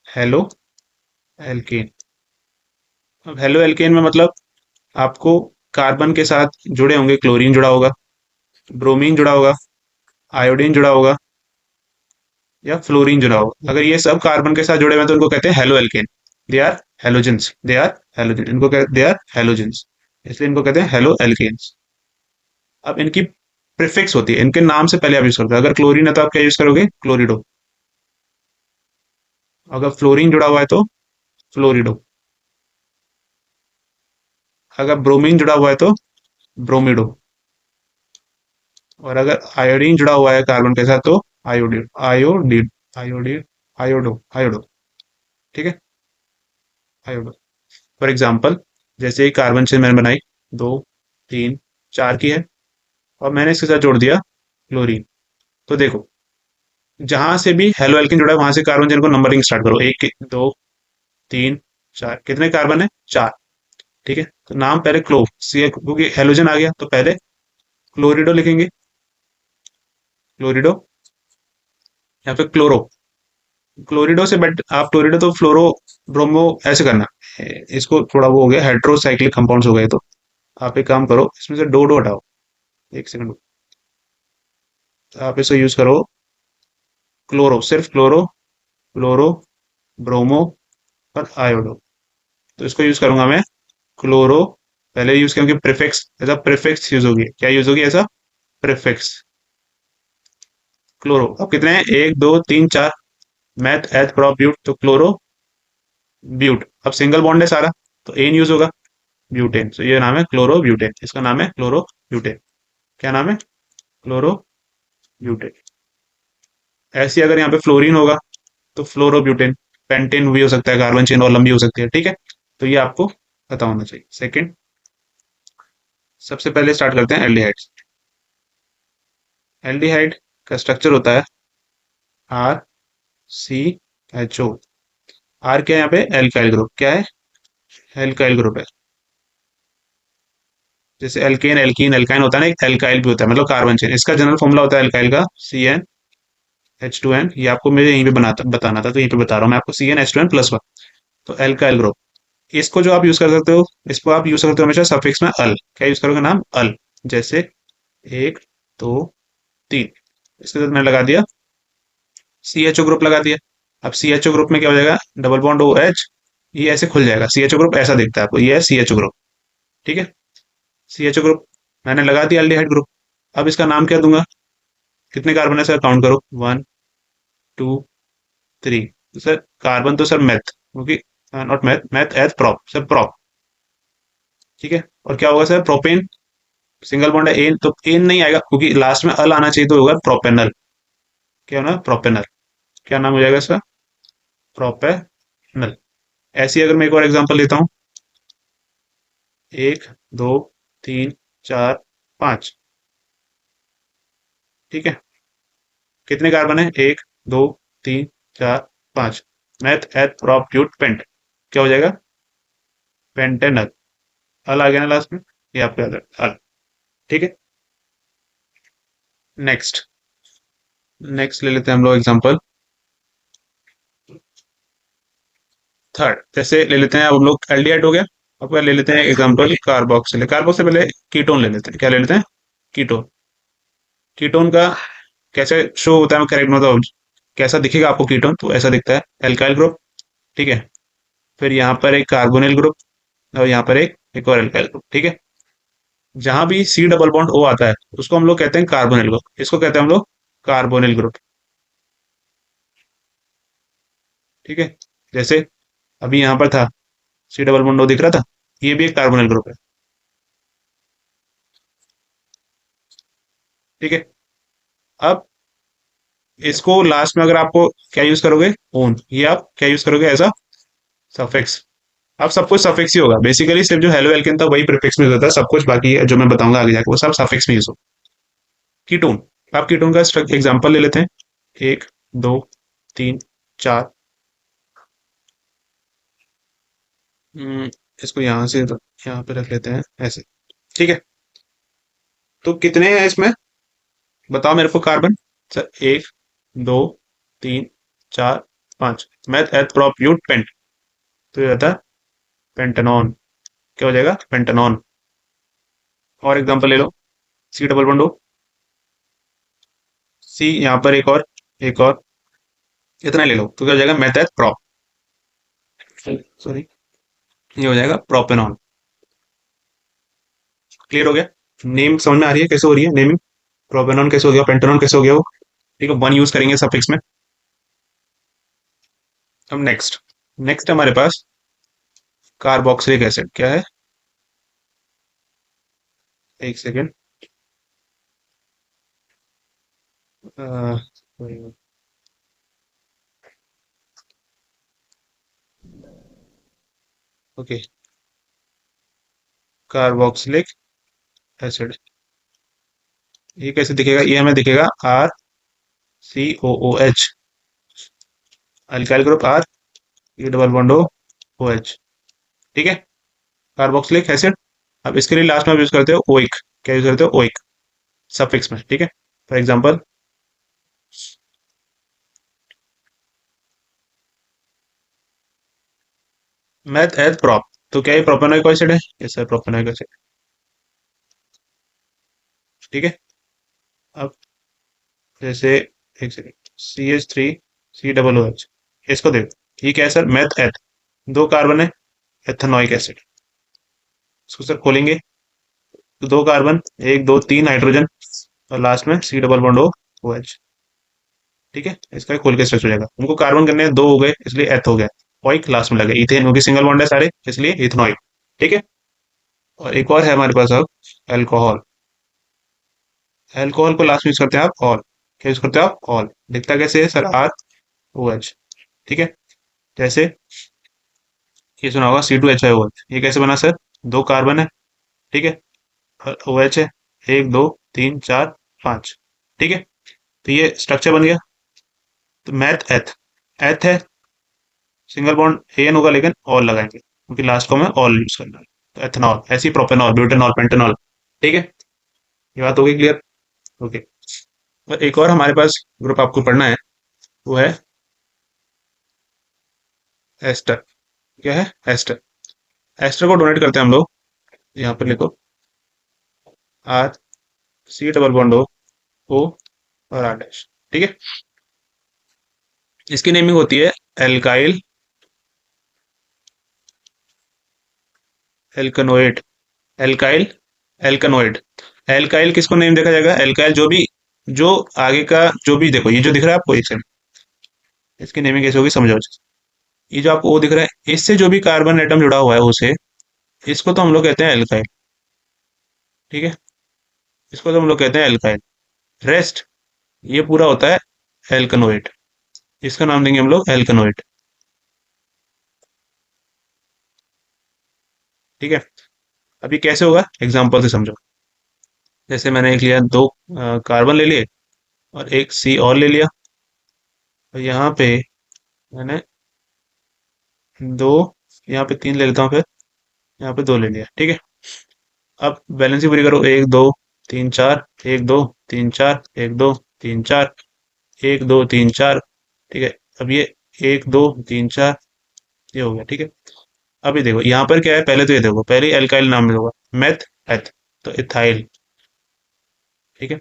Halo alkane. अब हेलो एल्केन में मतलब आपको कार्बन के साथ जुड़े होंगे, क्लोरीन जुड़ा होगा, ब्रोमीन जुड़ा होगा, आयोडीन जुड़ा होगा, या फ्लोरीन जुड़ा होगा। अगर ये सब कार्बन के साथ जुड़े हुए हैं तो उनको कहते हैं haloalkane. They are halogens, they are halogen, इनको दे आर हेलोजेंस, इसलिए इनको कहते हैं हेलो एल्केन्स। अब इनकी प्रीफिक्स होती है, इनके नाम से पहले आप यूज करते हो। अगर क्लोरीन है तो आप क्या यूज करोगे? क्लोरिडो। अगर फ्लोरीन जुड़ा हुआ है तो फ्लोरिडो। अगर ब्रोमीन जुड़ा हुआ है तो ब्रोमिडो। और अगर आयोडीन जुड़ा हुआ है कार्बन के साथ तो iodine, iodine, iodine, iodo, iodo. ठीक है, आयोडो। फॉर एग्जाम्पल, जैसे ही कार्बन चेन मैंने बनाई, दो, तीन, चार की है, और मैंने इसके साथ जोड़ दिया क्लोरीन। तो देखो, जहां से भी हेलो एल्केन जुड़ा है वहां से कार्बन चेन को नंबरिंग स्टार्ट करो, एक, दो, तीन, चार। कितने कार्बन है? चार। ठीक है, तो नाम पहले क्लो, सी, क्योंकि हेलोजन आ गया तो पहले क्लोरिडो लिखेंगे, क्लोरिडो, या फिर क्लोरो। क्लोरिडो से बेट आप क्लोरिडो तो फ्लोरो, ब्रोमो ऐसे करना। इसको थोड़ा वो हो गया, हेट्रोसाइक्लिक कंपाउंड्स हो गए। तो आप एक काम करो, इसमें से डो डो हटाओ, एक सेकंड। तो आप इसको यूज करो, क्लोरो, सिर्फ क्लोरो, क्लोरो, ब्रोमो और आयोडो। तो इसको यूज करूंगा मैं, क्लोरो। पहले यूज करूंगी प्रीफिक्स, ऐसा प्रीफिक्स यूज होगी, क्या यूज होगी? ऐसा प्रीफिक्स, क्लोरो। अब कितने हैं? एक, दो, तीन, चार। मैथ एथ प्रोप ब्यूट, तो क्लोरो ब्यूट। अब सिंगल बॉन्ड है सारा, तो एन यूज होगा, ब्यूटेन। तो ये नाम है क्लोरो ब्यूटेन, इसका नाम है क्लोरो ब्यूटेन। क्या नाम है? Chloro butane. ऐसे अगर यहाँ पे फ्लोरीन होगा तो फ्लोरो ब्यूटेन। पेंटेन भी हो सकता है, कार्बन चेन और लंबी हो सकती है। ठीक है, तो ये आपको पता होना चाहिए। सेकंड, सबसे पहले स्टार्ट करते हैं एल्डिहाइड। एल्डिहाइड का स्ट्रक्चर होता है R C H O. R क्या है यहाँ पे? Alkyl group. क्या है? एल्काइल ग्रुप है। जैसे एल्केन, एल्कीन, एल्काइन होता है ना, एक एल्काइल भी होता है, मतलब कार्बन चेन। इसका जनरल फॉर्मूला होता है एल्काइल का CnH2n। ये आपको मेरे यहीं पे बताना था, तो यहीं पे बता रहा हूँ मैं आपको, CnH2n+1। तो एल्काइल ग्रुप, इसको जो आप यूज कर सकते हो, इसको आप यूज करते हो हमेशा सफिक्स में अल। क्या यूज करोगे? नाम अल। जैसे एक, दो, तीन, इसके साथ मैंने लगा दिया CHO ग्रुप, लगा दिया। अब CHO ग्रुप में क्या हो जाएगा? डबल बॉन्ड OH, ये ऐसे खुल जाएगा। CHO ग्रुप ऐसा दिखता है आपको, ये है CHO ग्रुप। ठीक है, CHO ग्रुप मैंने लगा दिया, एल्डिहाइड ग्रुप। अब इसका नाम क्या दूंगा? कितने कार्बन है सर? काउंट करो, वन, टू, थ्री। तो सर कार्बन तो सर मैथ, क्योंकि not math, math eth prop, sir prop. ठीक है, और क्या होगा सर? प्रोपेन। सिंगल बॉन्ड है एन, तो एन नहीं आएगा क्योंकि लास्ट में अल आना चाहिए, तो होगा प्रोपेनल। क्या होना? प्रोपेनल। क्या नाम हो जाएगा इसका? प्रोपेनल। ऐसी अगर मैं एक और एग्जांपल लेता हूँ, एक, दो, तीन, चार, पांच। ठीक है, कितने कार्बन है? एक, दो, तीन, चार, पांच। Math eth prop but paint. क्या हो जाएगा? पेंटेनल। अल आ गया ना लास्ट में, ये आपको याद है, अल। ठीक है, नेक्स्ट, नेक्स्ट ले लेते हैं हम लोग एग्जांपल थर्ड। जैसे ले लेते हैं, अब हम लोग एल्डिहाइड हो गया। अब ले लेते हैं एग्जांपल कार्बोक्सिल। कार्बोक्सिल से पहले कीटोन ले लेते हैं। क्या ले लेते हैं? कीटोन। कीटोन का कैसे शो होता है, करेक्ट मतलब कैसा दिखेगा आपको कीटोन? तो ऐसा दिखता है, एल्काइल ग्रुप। ठीक है, फिर यहाँ पर एक कार्बोनिल ग्रुप, और यहाँ पर एक और एल्काइल ग्रुप। ठीक है, जहां भी C डबल बॉन्ड O आता है उसको हम लोग कहते हैं कार्बोनिल ग्रुप। इसको कहते हैं हम लोग कार्बोनिल ग्रुप। ठीक है, जैसे अभी यहाँ पर था C डबल बॉन्ड O दिख रहा था, ये भी एक कार्बोनिल ग्रुप है। ठीक है। अब इसको लास्ट में अगर आपको क्या यूज करोगे, ओन, ये आप क्या यूज करोगे एज अ सफिक्स। अब सब कुछ सफिक्स ही होगा बेसिकली, सिर्फ जो हेलो एल्केन था वही प्रीफिक्स में यूज होता है, सब कुछ बाकी जो मैं बताऊंगा आगे जाके वो सब सफिक्स में यूज हो। कीटोन, आप कीटोन का एग्जांपल ले लेते हैं। एक, दो, तीन, चार। हम्म, इसको यहाँ से यहाँ पे रख लेते हैं ऐसे। ठीक है। तो कितने हैं इसमें, बताओ मेरे को कार्बन। सर एक, दो, तीन, चार, पांच। Math eth prop but paint, तो ये रहता है पेंटेनॉन। क्या हो जाएगा, पेंटेनॉन। और एग्जांपल ले लो, सी डबल बॉन्ड ओ, सी यहाँ पर एक और, एक और, इतना ले लो तो क्या हो जाएगा, मैथ एथ प्रोप, सॉरी, ये हो जाएगा प्रोपेनॉन। क्लियर हो गया। नेम समझ में आ रही है कैसे हो रही है नेमिंग, प्रोपेनॉन कैसे हो गया, पेंटेनॉन कैसे हो गया वो। ठीक है, वन यूज करेंगे सफिक्स में। अब नेक्स्ट, नेक्स्ट हमारे पास कार्बोक्सिलिक एसिड क्या है, एक सेकेंड। ओके, कार्बोक्सिलिक एसिड, ये कैसे दिखेगा, ये हमें दिखेगा R C O O H, alkyl group R, E double bond O H. ठीक है, कार्बोक्सिलिक एसिड। अब इसके लिए लास्ट में आप यूज करते हो ओइक, क्या यूज करते हो, ओइक सफिक्स में। ठीक है, for example math eth prop, तो क्या ये प्रोपेनोइक एसिड है, ये सर प्रोपेनोइक एसिड। ठीक है। अब जैसे, एक second, C H three C double O H, इसको देखो ये क्या है सर, मैथ एथ, दो कार्बन है, एथेनोइक एसिड। इसको सर खोलेंगे तो दो कार्बन, एक दो तीन हाइड्रोजन, और लास्ट में C double bond O H. ठीक है, इसका खोल के स्ट्रक्चर हो जाएगा, उनको कार्बन करने हैं, दो हो गए इसलिए एथ हो गया, ऑइक लास्ट में लगे, इथेन क्योंकि सिंगल बॉन्ड है सारे इसलिए इथेनॉइक। ठीक है। और एक और है हमारे पास अब, अल्कोहल। अल्कोहल को लास्ट में यूज करते हैं आप ऑल, क्या यूज करते हो आप ऑल, दिखता कैसे है सर, आर ओ एच। ठीक है, जैसे ये सुना होगा C two H I O H, ये कैसे बना सर, दो कार्बन है, ठीक है, और ओ एच है, एक दो तीन चार पांच। ठीक है, तो ये स्ट्रक्चर बन गया। तो मैथ एथ, एथ है, सिंगल बॉन्ड एन होगा लेकिन ऑल लगाएंगे क्योंकि लास्ट को हमें ऑल यूज करना है। तो एथेनॉल, ऐसी प्रोपेनॉल, ब्यूटेनॉल, पेंटेनॉल। ठीक है, ये बात हो गई क्लियर। ओके। और एक और हमारे पास ग्रुप आपको पढ़ना है, वो है एस्टर। क्या है, एस्टर। एस्टर को डोनेट करते हैं हम लोग, यहाँ पर लिखो R C double bond O और आर डैश। ठीक है, इसकी नेमिंग होती है alkyl alkanoate, alkyl alkanoid. Alkyl किसको नेम देखा जाएगा, एल्काइल जो भी, जो आगे का जो भी, देखो ये जो दिख रहा है आपको, एक सेकंड, इसकी नेमिंग कैसे होगी समझो। ये जो आपको ओ दिख रहा है, इससे जो भी कार्बन एटम जुड़ा हुआ है उसे, इसको तो हम लोग कहते हैं एल्काइल। ठीक है, इसको तो हम लोग कहते हैं एल्काइल। रेस्ट, ये पूरा होता है एल्कनोइड, इसका नाम देंगे हम लोग एल्कनोइड। ठीक है, अभी कैसे होगा एग्जाम्पल से समझो। जैसे मैंने एक लिया, दो कार्बन ले लिए और एक सी और ले लिया, और यहाँ पे मैंने दो, यहाँ पे तीन ले लेता हूँ, फिर यहाँ पे दो ले लिया। ठीक है, अब बैलेंस ही पूरी करो, एक दो तीन चार, एक दो तीन चार, एक दो तीन चार, एक दो तीन चार। ठीक है, अब ये एक दो तीन चार, ये हो गया। ठीक है, अभी देखो यहाँ पर क्या है, पहले तो ये देखो, पहले एल्काइल नाम होगा मेथ एथ, तो इथाइल। ठीक है,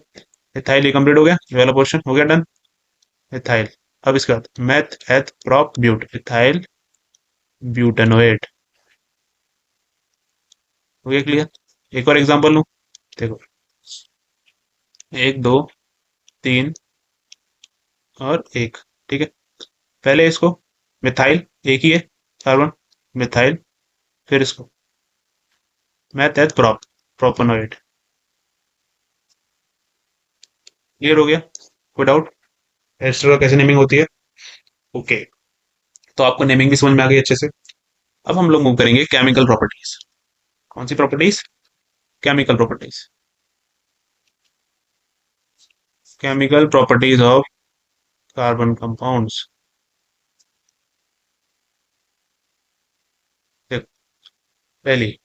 इथाइल ये कंप्लीट हो गया, ये वाला पोर्शन हो गया डन, इथाइल। अब इसके बाद मेथ एथ प्रॉप ब्यूट, इथाइल ब्यूटेनोएट। हो गया क्लियर। एक और एग्जांपल लूं, देखो एक दो तीन और एक। ठीक है, पहले इसको, मिथाइल एक ही है कार्बन, मिथाइल, फिर इसको मेथ एथ प्रॉप, प्रोपेनोएट। क्लियर हो गया? कोई डाउट एस्टर का कैसे नेमिंग होती है? ओके, तो आपको नेमिंग भी समझ में आ गई अच्छे से। अब हम लोग मूव करेंगे केमिकल प्रॉपर्टीज। कौन सी properties? Chemical properties. Chemical properties of carbon compounds. देखो, पहली,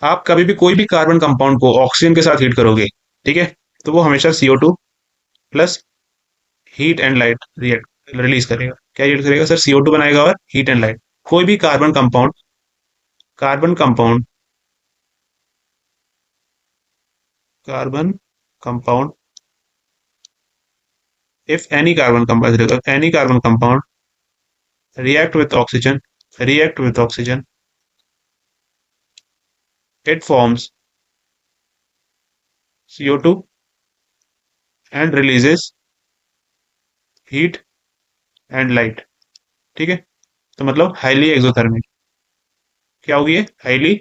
आप कभी भी कोई भी कार्बन कंपाउंड को ऑक्सीजन के साथ हीट करोगे, ठीक है, तो वो हमेशा CO2 plus heat and light react release करेगा। क्या रिएक्ट करेगा सर? CO2 बनाएगा और हीट एंड लाइट। कोई भी carbon compound carbon compound if any carbon compound react with oxygen, it forms CO2 and releases heat and light। ठीक है, तो मतलब हाईली एक्सोथर्मिक। क्या होगी ये? Highly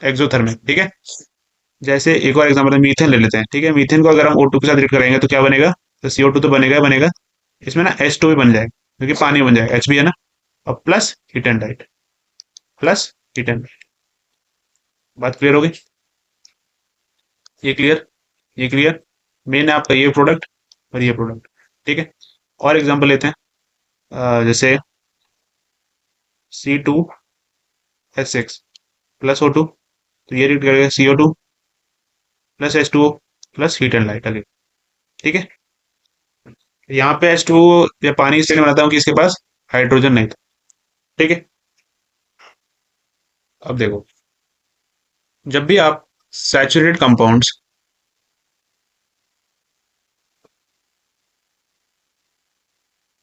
exothermic. ठीक है, जैसे एक और एग्जांपल मीथेन ले लेते हैं। ठीक है, मीथेन को अगर हम O2 के साथ रिएक्ट कराएंगे तो क्या बनेगा? तो CO2 तो बनेगा ही बनेगा, इसमें ना H2 भी बन जाएगा क्योंकि पानी बन जाएगा, H भी है ना, और plus heat and light, plus heat and light. बात क्लियर होगी? ये क्लियर? ये क्लियर? मेन है आपका ये प्रोडक्ट और ये प्रोडक्ट। ठीक है, और एग्जांपल लेते हैं, जैसे C2H6 प्लस O2, तो ये रिएक्ट करेगा CO2 plus H2O plus heat and light again. ठीक है, यहाँ पे H2O या पानी इसलिए बनाता हूँ कि इसके पास हाइड्रोजन नहीं था। ठीक है, अब देखो, जब भी आप सैचुरेटेड कंपाउंड्स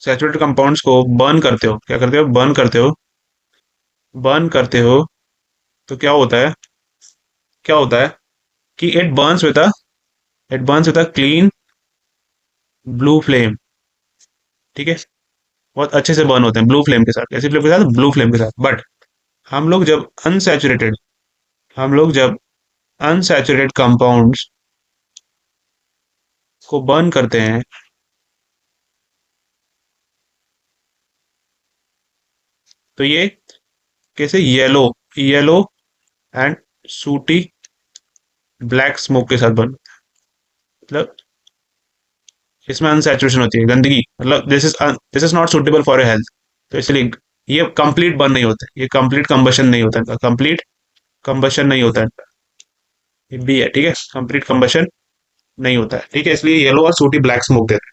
सैचुरेटेड कंपाउंड्स को बर्न करते हो, क्या करते हो? बर्न करते हो, बर्न करते हो, तो क्या होता है कि it Burns with a clean blue flame. ठीक है, बहुत अच्छे से बर्न होते हैं ब्लू फ्लेम के साथ। ऐसी फ्लेम के साथ? ब्लू फ्लेम के साथ। बट हम लोग जब अनसैचुरेटेड हम लोग जब अनसैचुरेटेड कंपाउंड्स को बर्न करते हैं, तो ये कैसे? येलो येलो एंड सूटी ब्लैक स्मोक के साथ बर्न, मतलब इसमें अनसैचुरेशन होती है, गंदगी, मतलब this is not suitable for a health. तो इसलिए ये कंप्लीट बर्न नहीं होता, ये कंप्लीट कंबशन नहीं होता, इनका कंप्लीट कंबशन नहीं होता है। ये भी है, ठीक है, कंप्लीट कंबशन नहीं होता है। ठीक है, इसलिए येलो और सूटी ब्लैक स्मोक देते हैं।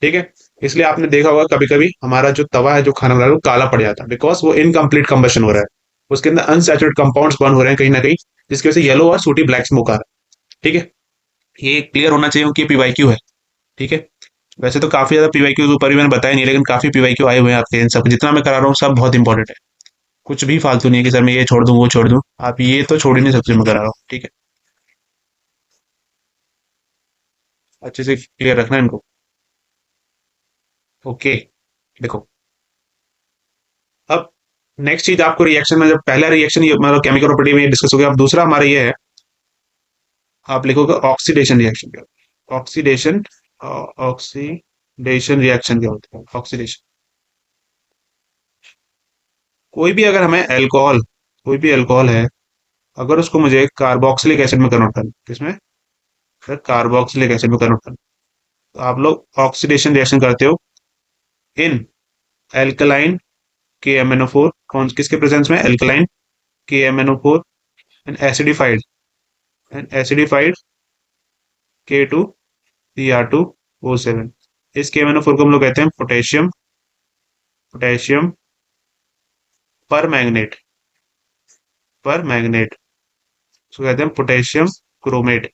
ठीक है, इसलिए आपने देखा होगा कभी कभी हमारा जो तवा है, जो खाना बना रहा है, वो काला पड़ जाता है, बिकॉज वो इनकम्प्लीट कंबशन हो रहा है, उसके अंदर अनसैचुरेटेड कंपाउंड्स बर्न हो रहे हैं कहीं ना कहीं, जिसकी वजह से येलो और सूटी ब्लैक स्मोक आ रहा है। ठीक है, ये क्लियर होना चाहिए कि PYQ है। ठीक है, वैसे तो काफी ज्यादा PYQ ऊपर भी मैंने बताया नहीं, लेकिन काफी PYQ आए हुए हैं आपके, इन सब जितना मैं करा रहा हूँ सब बहुत इंपॉर्टेंट है। कुछ भी फालतू नहीं है कि सर मैं ये छोड़ दूं वो छोड़ दूं, आप ये तो छोड़ ही नहीं सकते, मैं करा रहा हूँ। ठीक है, अच्छे से क्लियर रखना है इनको। ओके, देखो, अब नेक्स्ट चीज आपको रिएक्शन में, जब पहला रिएक्शन ये मतलब केमिकल प्रॉपर्टी में डिस्कस हो गया, अब दूसरा हमारा ये है, आप लिखोगे ऑक्सीडेशन रिएक्शन। क्या ऑक्सीडेशन? ऑक्सीडेशन रिएक्शन क्या होता है? ऑक्सीडेशन, कोई भी अगर हमें अल्कोहल कोई भी अल्कोहल है, अगर उसको मुझे कार्बोक्सिलिक एसिड में कन्वर्ट करना, किसमें सर? कार्बोक्सिलिक एसिड में कन्वर्ट करना, तो आप लोग ऑक्सीडेशन रिएक्शन करते हो इन एल्कलाइन KMnO4, कौन किसके प्रेजेंस में? Alkaline KMnO4 and acidified K2Cr2O7। इस KMnO4 को हम लोग कहते हैं पोटेशियम पोटेशियम पर मैग्नेट इसको कहते हैं पोटेशियम क्रोमेट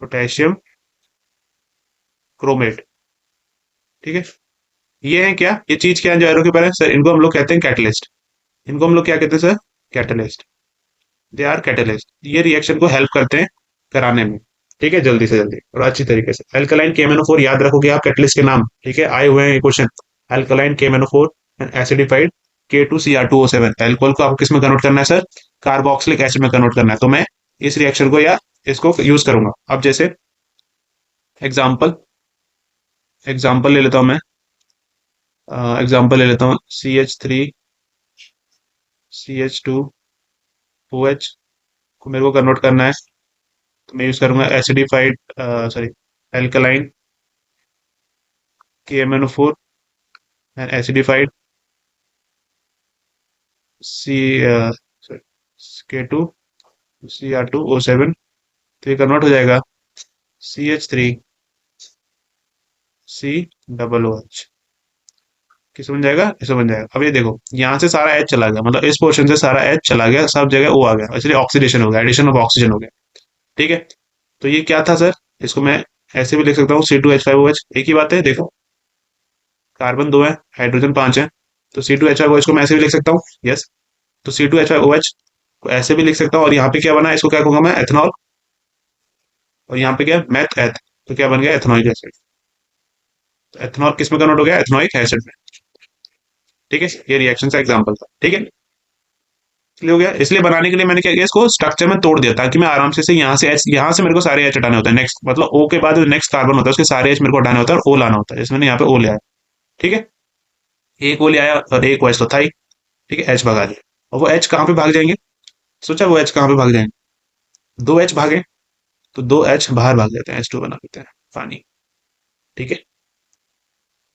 पोटेशियम क्रोमेट। ठीक है, ये है क्या? ये चीज क्या है जो एरो के ऊपर है सर? इनको हम लोग कहते हैं कैटलिस्ट। इनको हम लोग क्या कहते हैं sir? Catalyst. They are catalyst, ये रिएक्शन को हेल्प करते हैं कराने में। ठीक है, जल्दी से जल्दी और अच्छी तरीके से अल्कलाइन KMnO4 याद रखोगे आप कैटलिस्ट के नाम। ठीक है, आए हुए हैं ये question. Alkaline KMnO4 and acidified K2Cr2O7। Alcohol को आपको किस में कन्वर्ट करना है सर? कार्बोक्सिलिक एसिड में कन्वर्ट करना है। तो मैं इस रिएक्शन को या इसको यूज करूंगा। अब जैसे एग्जाम्पल एग्जाम्पल ले लेता हूं मैं। एग्जाम्पल ले लेता हूँ CH3 CH2 OH को मेरे को कन्वर्ट करना है, तो मैं यूज करूंगा acidified sorry alkaline KMnO4 and acidified C K2 CR2O7। तो ये कन्वर्ट हो जाएगा CH3C OOH। किस बन जाएगा, ऐसे बन जाएगा। अब ये देखो यहाँ से सारा H चला गया, मतलब इस पोर्शन से सारा H चला गया, सब जगह O आ गया, इसलिए ऑक्सीडेशन हो गया, एडिशन ऑफ ऑक्सीजन हो गया। ठीक है, तो ये क्या था सर, इसको मैं ऐसे भी लिख सकता हूँ C2H5OH। एक ही बात है, देखो कार्बन 2 है, हाइड्रोजन 5 है, तो C2H5OH को मैं ऐसे भी लिख सकता हूँ। यस, तो C2H5OH को ऐसे भी लिख सकता हूँ, और यहाँ पे क्या बना, इसको क्या कहूंगा मैं, एथेनॉल। और यहाँ पे क्या है, मैथ एथ, तो क्या बन गया, एथेनॉइक एसिड। तो एथेनॉल किस में कन्वर्ट हो गया, एथेनॉइक एसिड में। ठीक है, ये रिएक्शन का एग्जाम्पल था। ठीक है, इसलिए हो गया, इसलिए बनाने के लिए मैंने क्या किया, इसको स्ट्रक्चर में तोड़ दिया, ताकि मैं आराम से यहाँ से एच, यहाँ से मेरे को सारे एच हटाने होते हैं, नेक्स्ट मतलब ओ के बाद जो नेक्स्ट कार्बन होता है उसके सारे एच मेरे को हटाने होता है, और ओ लाना होता है, जैसे मैंने यहाँ पे ओ लिया है। ठीक है, एक ओ ले आया और एक ओ एच तो था ही। ठीक है, एच भगा दिया, और वो एच कहाँ पे भाग जाएंगे, सोचा वो एच कहाँ पे भाग जाएंगे, दो एच भागे, तो दो एच बाहर भाग जाते हैं, H2 बना देते हैं, पानी। ठीक है,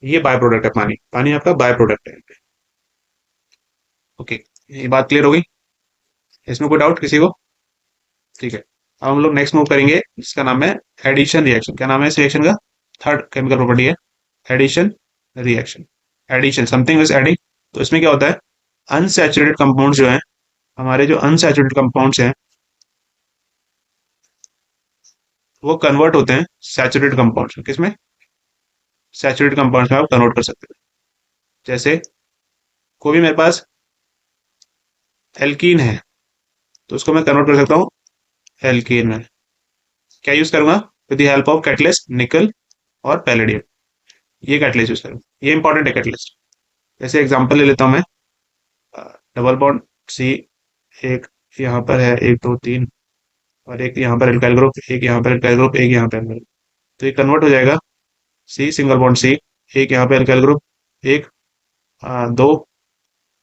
ये बाय प्रोडक्ट है, पानी, पानी आपका बाय प्रोडक्ट है। ओके, ये बात क्लियर हो गई, इसमें कोई डाउट किसी को। ठीक है, अब हम लोग नेक्स्ट मूव करेंगे, जिसका नाम है एडिशन रिएक्शन। क्या नाम है इस रिएक्शन का, थर्ड केमिकल प्रॉपर्टी है addition reaction. Addition, something is adding. तो इसमें क्या होता है, अनसैचुरेटेड कंपाउंड्स जो हैं, हमारे जो अनसैचुरेटेड कंपाउंड्स हैं, वो कन्वर्ट होते हैं सैचुरेटेड कंपाउंड्स में। किसमें, सैचुरेटेड कंपाउंड्स में आप कन्वर्ट कर सकते हैं। जैसे कोई भी मेरे पास एल्कीन है, तो उसको मैं कन्वर्ट कर सकता हूँ एल्कीन में। क्या यूज करूंगा, with the help of catalyst निकल और पैलेडियम, ये कैटलिस्ट यूज करूंगा, ये इंपॉर्टेंट है कैटलिस्ट। जैसे एग्जांपल ले लेता हूं मैं, डबल बॉन्ड सी, एक यहाँ पर है, एक दो तीन, और एक यहाँ पर एल्काइल ग्रुप, एक यहाँ पर एल्काइल ग्रुप, एक यहाँ पे एल्काइल, तो ये कन्वर्ट हो जाएगा सी सिंगल बॉन्ड सी, एक यहाँ पे एल्काइल ग्रुप, एक दो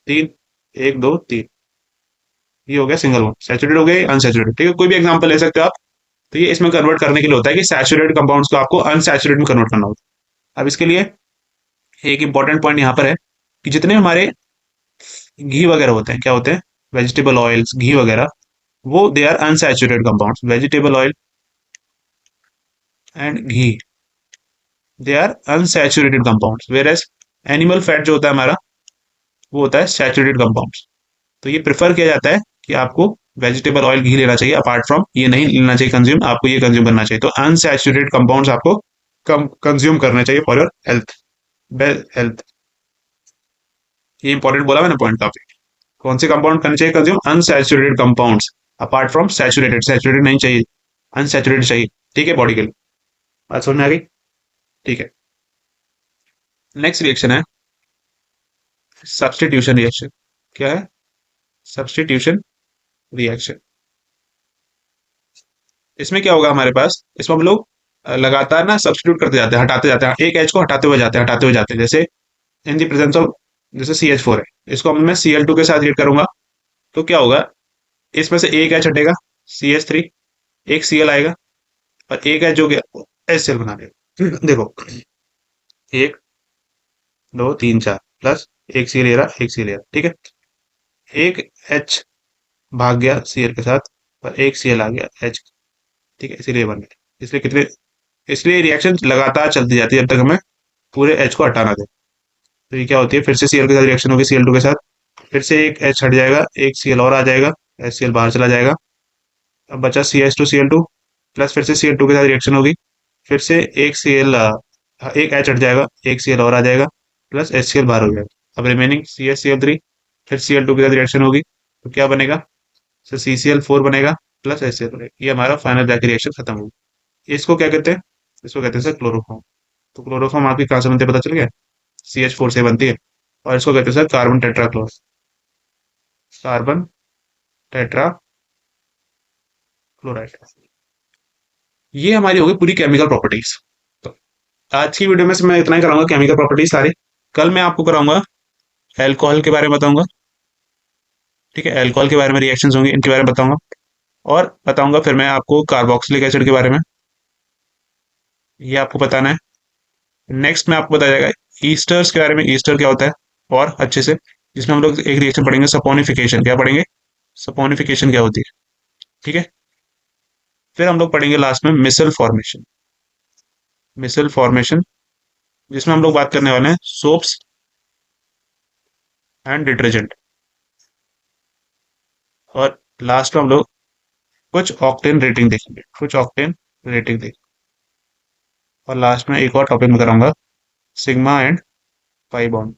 तीन, एक दो तीन, ये हो गया सिंगल बॉन्ड, सैचुरेटेड हो गया, अनसैचुरेटेड। ठीक है, कोई भी एग्जांपल ले सकते हो आप। तो ये इसमें कन्वर्ट करने के लिए होता है कि सैचुरेटेड कंपाउंड्स को आपको अनसैचुरेटेड में कन्वर्ट करना होता है। अब इसके लिए एक इंपॉर्टेंट पॉइंट यहाँ पर है कि जितने हमारे घी वगैरह होते हैं, क्या होते हैं, वेजिटेबल ऑयल्स, घी वगैरह, वो they are unsaturated compounds. Vegetable oil and ghee, they are unsaturated compounds, whereas animal fat जो होता है हमारा, वो होता है सैचुरेटेड कंपाउंड्स। तो ये प्रेफर किया जाता है कि आपको वेजिटेबल ऑयल घी लेना चाहिए, अपार्ट फ्रॉम ये नहीं लेना चाहिए कंज्यूम, आपको ये कंज्यूम करना चाहिए। तो अनसैचुरेटेड कंपाउंड्स आपको कम कंज्यूम करना चाहिए for your health, best health. ये इंपॉर्टेंट बोला मैंने पॉइंट काफी। कौन से कंपाउंड करने चाहिए consume, unsaturated compounds, apart from saturated, saturated नहीं चाहिए, अनसैचुरेटेड चाहिए। ठीक है, बॉडी के लिए। बात समझ में आ गई। ठीक है, नेक्स्ट रिएक्शन है सब्सटीट्यूशन रिएक्शन। क्या है, सब्सटीट्यूशन रिएक्शन। इसमें क्या होगा हमारे पास, इसमें हम लोग लगातार ना सब्सटीट्यूट करते जाते हैं, हटाते जाते हैं, एक एच को हटाते हुए जाते हैं, हटाते हुए जाते हैं। जैसे इन दी प्रेजेंस ऑफ, जैसे CH4 है, इसको अब मैं Cl2 के साथ रीड करूंगा, तो क्या होगा, इसमें से एक एच हटेगा CH3, एक Cl आएगा, और एक एच जो गया HCl बना देगा। देखो, एक दो तीन चार, प्लस एक Cl ले रहा, एक Cl ले रहा। ठीक है, एक एच भाग गया Cl के साथ, और एक Cl आ गया H। ठीक है, इसीलिए बन गया। इसलिए कितने, इसलिए रिएक्शन लगातार चलती जाती है जब तक हमें पूरे एच को हटाना दे। तो ये क्या होती है, फिर से Cl के साथ रिएक्शन होगी, Cl2 के साथ, फिर से एक एच हट जाएगा, एक Cl और आ जाएगा, HCl बाहर चला जाएगा। अब बचा CH2Cl2, प्लस फिर से Cl2 के साथ रिएक्शन होगी, फिर से एक Cl, एक एच हट जाएगा, एक Cl और आ जाएगा, प्लस HCl बाहर हो जाएगा। अब रिमेनिंग CH3, फिर Cl2 के साथ रिएक्शन होगी, तो क्या बनेगा, तो CCl4 बनेगा, प्लस HCl बनेगा। ये हमारा फाइनल जाके रिएक्शन खत्म होगी। इसको क्या कहते हैं, इसको कहते हैं सर क्लोरोफॉर्म। तो क्लोरोफॉर्म आपकी कहाँ से बनती है पता चल गया, CH4 से बनती है। और इसको कहते हैं sir carbon tetrachlor, carbon tetrachloride. ये हमारी होगी पूरी केमिकल प्रॉपर्टीज। तो आज की वीडियो में से मैं इतना ही कराऊंगा, केमिकल प्रॉपर्टीज सारी। कल मैं आपको कराऊंगा अल्कोहल के बारे में बताऊंगा, ठीक है, अल्कोहल के बारे में रिएक्शंस होंगे इनके बारे में बताऊंगा, और बताऊंगा फिर मैं आपको कार्बोक्सिलिक एसिड के बारे में, ये आपको बताना है। नेक्स्ट में आपको बताया जाएगा ईस्टर्स के बारे में, ईस्टर क्या होता है, और अच्छे से, जिसमें हम लोग एक रिएक्शन पढ़ेंगे सपोनिफिकेशन, क्या पढ़ेंगे, सपोनिफिकेशन क्या होती है, ठीक है। फिर हम लोग पढ़ेंगे लास्ट में मिसल फॉर्मेशन, मिसल फॉर्मेशन, जिसमें हम लोग बात करने वाले हैं सोप्स एंड डिटर्जेंट, और लास्ट में हम लोग कुछ ऑक्टेन रेटिंग देखेंगे, कुछ ऑक्टेन रेटिंग देखेंगे, और लास्ट में एक और टॉपिक में कराऊंगा सिग्मा एंड पाई बॉन्ड,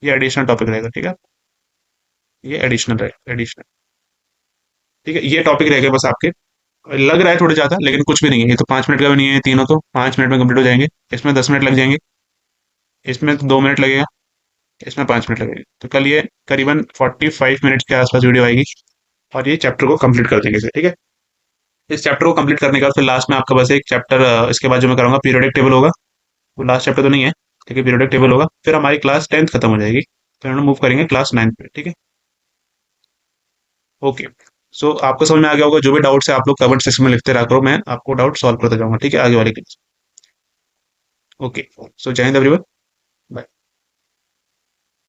ये एडिशनल टॉपिक रहेगा, ठीक है, ये एडिशनल रहेगा, एडिशनल, ठीक है। ये टॉपिक रहेगा बस आपके, लग रहा है थोड़ा ज्यादा लेकिन कुछ भी नहीं है, ये तो 5 मिनट का भी नहीं है, तीनों तो 5 मिनट में कंप्लीट हो जाएंगे। इसमें 10 मिनट लग जाएंगे, इसमें तो 2 मिनट लगेगा, इसमें 5 मिनट लगेगा, तो कल ये करीबन 45 मिनट के आसपास वीडियो आएगी, और ये चैप्टर को कंप्लीट कर देंगे इसे, ठीक है। इस चैप्टर को कंप्लीट करने के बाद फिर लास्ट में आपका बस एक चैप्टर, इसके बाद जो मैं करूंगा पीरियोडिक टेबल होगा, वो लास्ट चैप्टर तो नहीं है, ठीक है, पीरियोडिक टेबल होगा, फिर हमारी क्लास 10th खत्म हो जाएगी, फिर हम मूव करेंगे क्लास 9th पे, ठीक है। ओके, सो आपको समझ में आ गया होगा, जो भी डाउट्स है आप लोग कमेंट सेक्शन में लिखते रहा करो, मैं आपको डाउट सॉल्व करता जाऊंगा, ठीक है, आगे वाले के लिए। ओके, सो जय हिंद एवरीवन।